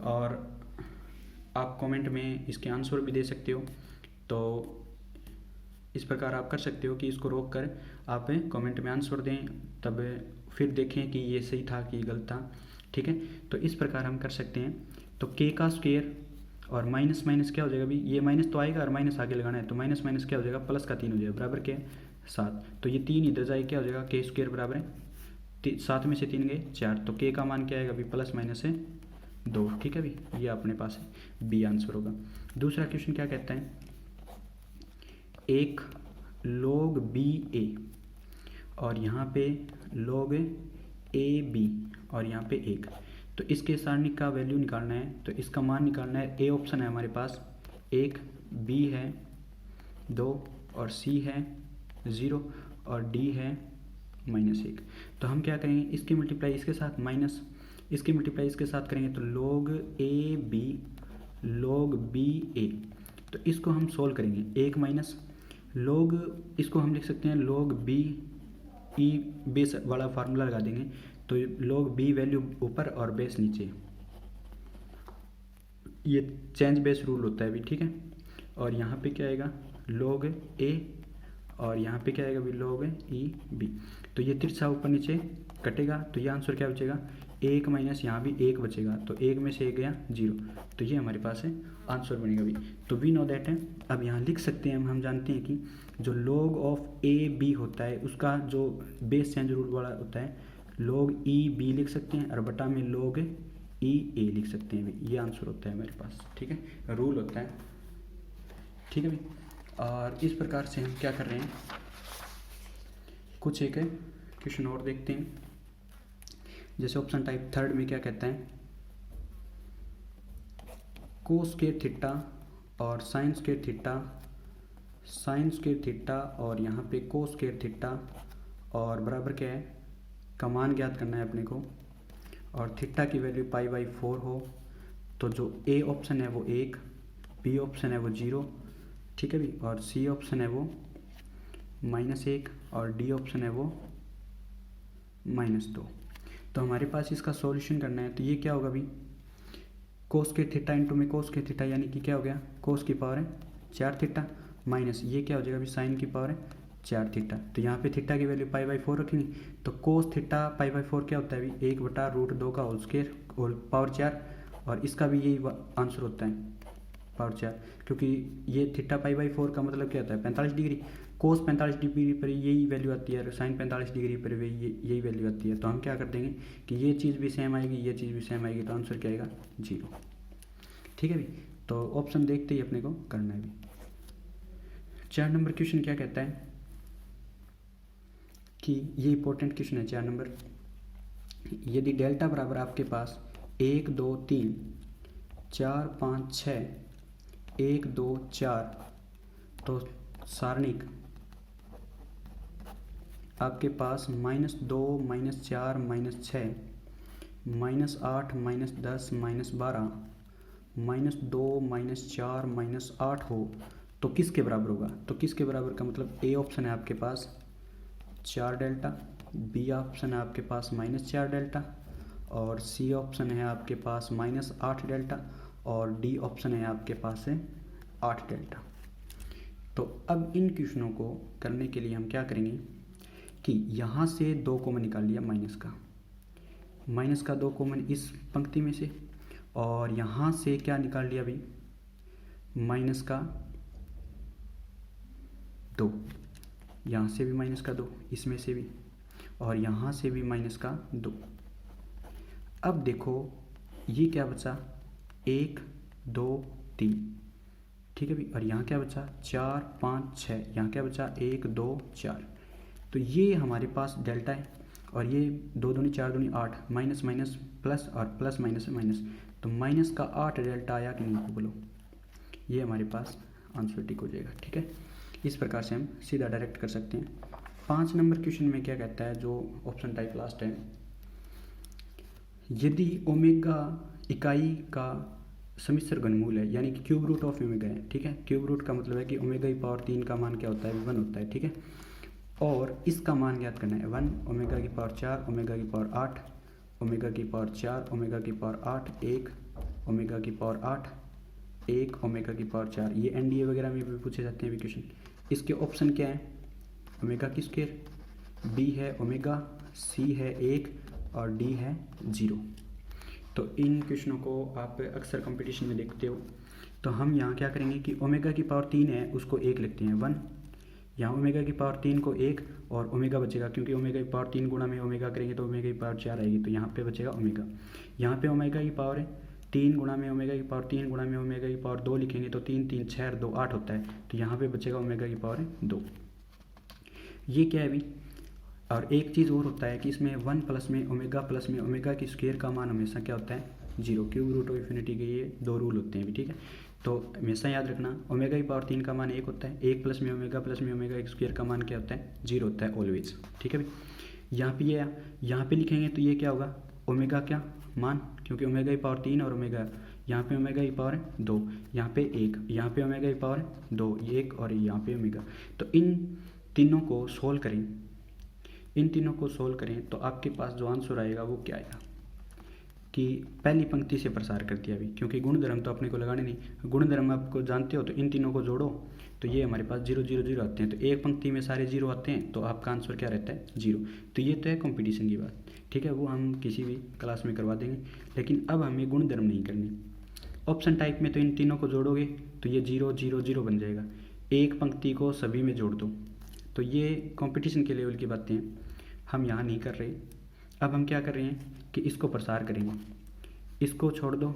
Speaker 1: और आप कमेंट में इसके आंसर भी दे सकते हो, तो इस प्रकार आप कर सकते हो कि इसको रोक कर आप कमेंट में आंसर दें, तब फिर देखें कि ये सही था कि गलत था। ठीक है, तो इस प्रकार हम कर सकते हैं। तो k का स्क्वायर और माइनस माइनस क्या हो जाएगा भी, ये माइनस तो आएगा और माइनस आगे लगाना है, तो माइनस माइनस क्या हो जाएगा प्लस का 3 हो जाएगा बराबर क्या 7, तो ये 3 इधर जाए क्या हो जाएगा k स्क्वायर बराबर है 7 में से 3 गए 4, तो k का मान क्या आएगा अभी प्लस माइनस है 2। ठीक है भी, ये अपने पास है बी आंसर होगा। दूसरा क्वेश्चन क्या कहता है, एक log BA और यहाँ पे log AB और यहाँ पे 1, तो इसके सारणिक का वैल्यू निकालना है, तो इसका मान निकालना है। ए ऑप्शन है हमारे पास 1, B है 2 और C है 0 और D है -1। तो हम क्या करेंगे, इसकी मल्टीप्लाई इसके साथ माइनस इसकी मल्टीप्लाई इसके साथ करेंगे तो log AB log BA, तो इसको हम सोल्व करेंगे। 1 माइनस log, इसको हम लिख सकते हैं log B ई बेस वाला फार्मूला लगा देंगे, तो log B वैल्यू ऊपर और बेस नीचे, ये चेंज बेस रूल होता है भी। ठीक है, और यहाँ पे क्या आएगा log A और यहाँ पे क्या आएगा भी log EB, तो ये तिरछा ऊपर नीचे कटेगा, तो ये आंसर क्या बचेगा 1 माइनस यहाँ भी 1 बचेगा, तो 1 में से 1 गया 0, तो ये हमारे पास है आंसर बनेगा भी। तो वी नो दैट है। अब यहाँ लिख सकते हैं हम जानते हैं कि जो log ऑफ ए बी होता है उसका जो बेस चेंज रूल वाला होता है log ई बी लिख सकते हैं और बटा में log ई ए लिख सकते हैं भी। ये आंसर होता है हमारे पास, ठीक है, रूल होता है, ठीक है भाई। और इस प्रकार से हम क्या कर रहे हैं, कुछ एक क्वेश्चन और देखते हैं। जैसे ऑप्शन टाइप थर्ड में क्या कहता है, कोस स्क्वायर थीटा और sine square theta, sine square theta और यहाँ पे कोस स्क्वायर थीटा और बराबर क्या है, का मान ज्ञात करना है अपने को, और थीटा की वैल्यू π/4 हो, तो जो ए ऑप्शन है वो 1, बी ऑप्शन है वो 0, ठीक है भी, और सी ऑप्शन है वो -1 और डी ऑप्शन है वो -2। तो हमारे पास इसका सॉल्यूशन करना है, तो ये क्या होगा भी, कोस के थीटा इंटू में कोस के थीटा, यानी कि क्या हो गया, कोस की पावर है 4 थीटा, माइनस ये क्या हो जाएगा भी, साइन की पावर है 4 थीटा। तो यहाँ पे थीटा की वैल्यू π/4 रखेंगे, तो कोस थीटा π/4 क्या होता है भी, 1/√2 का होल स्क्वायर होल पावर 4, और इसका भी यही आंसर होता है पावर 4, क्योंकि ये थीटा π/4 का मतलब क्या होता है 45 डिग्री, कोस 45 डिग्री पर यही वैल्यू आती है और साइन 45 डिग्री पर यही वैल्यू आती है। तो हम क्या कर देंगे कि ये चीज़ भी सेम आएगी, ये चीज़ भी सेम आएगी, तो आंसर क्या आएगा 0, ठीक है भी। तो ऑप्शन देखते ही अपने को करना है भी। 4 नंबर क्वेश्चन क्या कहता है कि ये इंपॉर्टेंट क्वेश्चन है 4 नंबर, यदि डेल्टा बराबर आपके पास 1 2 3 4 5 6 1 2 4, तो सारणिक आपके पास -2 -4 -6 -8 -10 -12 -2 -4 -8 हो, तो किसके बराबर होगा। तो किसके बराबर का मतलब ए ऑप्शन है आपके पास 4 डेल्टा, बी ऑप्शन है आपके पास -4 डेल्टा, और सी ऑप्शन है आपके पास -8 डेल्टा, और डी ऑप्शन है आपके पास है 8 डेल्टा। तो अब इन क्वेश्चनों को करने के लिए हम क्या करेंगे कि यहाँ से 2 कॉमन निकाल लिया, माइनस का 2 कॉमन इस पंक्ति में से, और यहाँ से क्या निकाल लिया भाई, माइनस का 2, यहाँ से भी माइनस का 2, इसमें से भी, और यहाँ से भी माइनस का 2। अब देखो ये क्या बचा, 1 2 3, ठीक है भी, और यहाँ क्या बचा 4 5 6, यहाँ क्या बचा 1 2 4। तो ये हमारे पास डेल्टा है, और ये 2 दूनी 4 दूनी 8, माइनस माइनस प्लस और प्लस माइनस माइनस, तो माइनस का 8 डेल्टा आया कि नहीं बोलो, ये हमारे पास आंसर टिक हो जाएगा, ठीक है। इस प्रकार से हम सीधा डायरेक्ट कर सकते हैं। 5 नंबर क्वेश्चन में क्या कहता है, जो ऑप्शन टाइप लास्ट है, यदि ओमेगा इकाई का समिश्र घनमूल है, यानी कि क्यूब रूट ऑफ ओमेगा है, ठीक है, क्यूब रूट का मतलब है कि ओमेगा की पावर 3 का मान क्या होता है 1 होता है, ठीक है, और इसका मान ज्ञात करना है 1 ओमेगा की पावर 4 ओमेगा की पावर 8 ओमेगा की पावर 4 ओमेगा की पावर 8 1 ओमेगा की पावर 8 1 ओमेगा की पावर 4। ये एनडीए वगैरह में भी पूछे जाते हैं भी क्वेश्चन। इसके ऑप्शन क्या है, ओमेगा की स्क्वायर, बी है ओमेगा, सी है 1 और डी है 0। तो इन क्वेश्चनों को आप अक्सर कंपटीशन में देखते हो। तो हम यहाँ क्या करेंगे कि ओमेगा की पावर 3 है उसको 1 लिखते हैं 1, यहाँ ओमेगा की पावर 3 को 1 और ओमेगा बचेगा, क्योंकि ओमेगा की पावर 3 गुणा में ओमेगा करेंगे तो ओमेगा की पावर 4 आएगी, तो यहाँ पे बचेगा ओमेगा। यहाँ पे ओमेगा की पावर है 3 गुणा में ओमेगा की पावर 3 गुणा में ओमेगा की पावर 2 लिखेंगे तो 3 3 6 और 2 8 होता है, तो यहाँ पे बचेगा ओमेगा की पावर 2। ये क्या है अभी। और एक चीज़ और होता है कि इसमें 1 प्लस में ओमेगा की स्क्वायर का मान हमेशा क्या होता है 0। क्यूब रूट ऑफ इन्फिनिटी के ये 2 रूल होते हैं भी, ठीक है। तो हमेशा याद रखना ओमेगा की पावर 3 का मान 1 होता है, 1 प्लस में ओमेगा की स्क्वायर का मान क्या होता है 0 होता है ऑलवेज, ठीक है भाई। यहाँ पे लिखेंगे तो ये क्या होगा ओमेगा क्या मान, क्योंकि ओमेगा की पावर 3 और ओमेगा, यहाँ पे ओमेगा की पावर 2, यहाँ पे 1, यहाँ पे ओमेगा की पावर 2 1 और यहाँ पे ओमेगा। तो इन तीनों को सोल्व करें तो आपके पास जो आंसर आएगा वो क्या आएगा कि पहली पंक्ति से प्रसार कर दिया अभी, क्योंकि गुणधर्म तो अपने को लगाने नहीं। गुणधर्म आपको जानते हो, तो इन तीनों को जोड़ो तो ये हमारे पास 0 0 0 आते हैं। तो एक पंक्ति में सारे 0 आते हैं, तो आपका आंसर क्या रहता है? 0। तो ये तो है कंपटीशन की बात, ठीक है, वो हम किसी भी क्लास में करवा देंगे। लेकिन अब हमें गुणधर्म नहीं करनी। ऑप्शन टाइप में तो इन तीनों को जोड़ोगे तो ये 0 0 0 बन जाएगा। एक पंक्ति को सभी में जोड़ दो, तो ये कंपटीशन के लेवल की बातें हैं, हम यहाँ नहीं कर रहे। अब हम क्या कर रहे हैं कि इसको प्रसार करेंगे, इसको छोड़ दो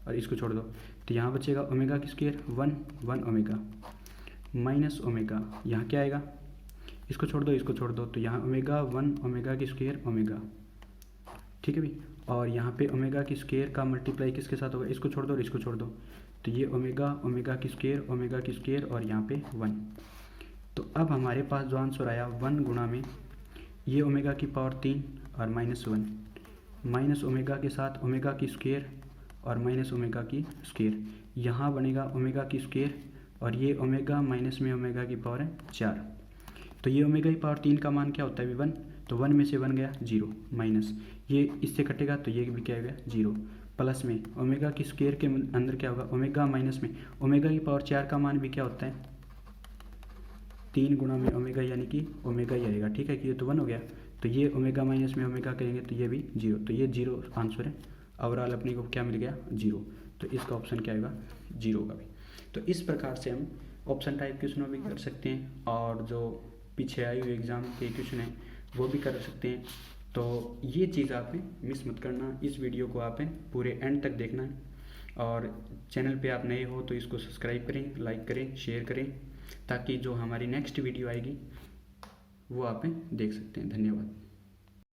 Speaker 1: और इसको छोड़ दो, तो यहाँ बचेगा ओमेगा की स्क्वायर 1 ओमेगा माइनस ओमेगा, यहाँ क्या आएगा, इसको छोड़ दो इसको छोड़ दो, तो यहाँ ओमेगा 1 ओमेगा की स्क्वायर ओमेगा, ठीक है भाई। और यहाँ पे ओमेगा की स्क्वायर का मल्टीप्लाई किसके साथ होगा, इसको छोड़ दो और इसको छोड़ दो, तो ये ओमेगा की स्क्वायर और यहाँ पे 1। तो अब हमारे पास जो आंसर आया 1 गुणा में ये ओमेगा की पावर 3 और -1 माइनस ओमेगा के साथ ओमेगा की स्क्वायर और माइनस ओमेगा की स्क्वायर, यहाँ बनेगा ओमेगा की स्क्वायर और ये ओमेगा माइनस में ओमेगा की पावर है 4। तो ये ओमेगा की पावर 3 का मान क्या होता है? 1, तो 1 में से 1 गया 0, माइनस ये इससे कटेगा तो ये भी क्या हो गया 0, प्लस में ओमेगा की स्क्वायर के अंदर क्या होगा ओमेगा माइनस में ओमेगा की पावर 4 का मान भी क्या होता है 3 गुणा में ओमेगा, यानी कि ओमेगा ही आएगा, ठीक है कि ये तो 1 हो गया। तो ये ओमेगा माइनस में ओमेगा करेंगे तो ये भी 0, तो ये 0 आंसर है। ओवरऑल अपने को क्या मिल गया 0, तो इसका ऑप्शन क्या होगा 0 का भी। तो इस प्रकार से हम ऑप्शन टाइप क्वेश्चनों भी कर सकते हैं और जो पीछे आई हुई एग्ज़ाम के क्वेश्चन हैं वो भी कर सकते हैं। तो ये चीज़ आपने मिस मत करना, इस वीडियो को आपने पूरे एंड तक देखना है और चैनल पे आप नए हो तो इसको सब्सक्राइब करें, लाइक करें, शेयर करें, ताकि जो हमारी नेक्स्ट वीडियो आएगी वो आप देख सकते हैं। धन्यवाद।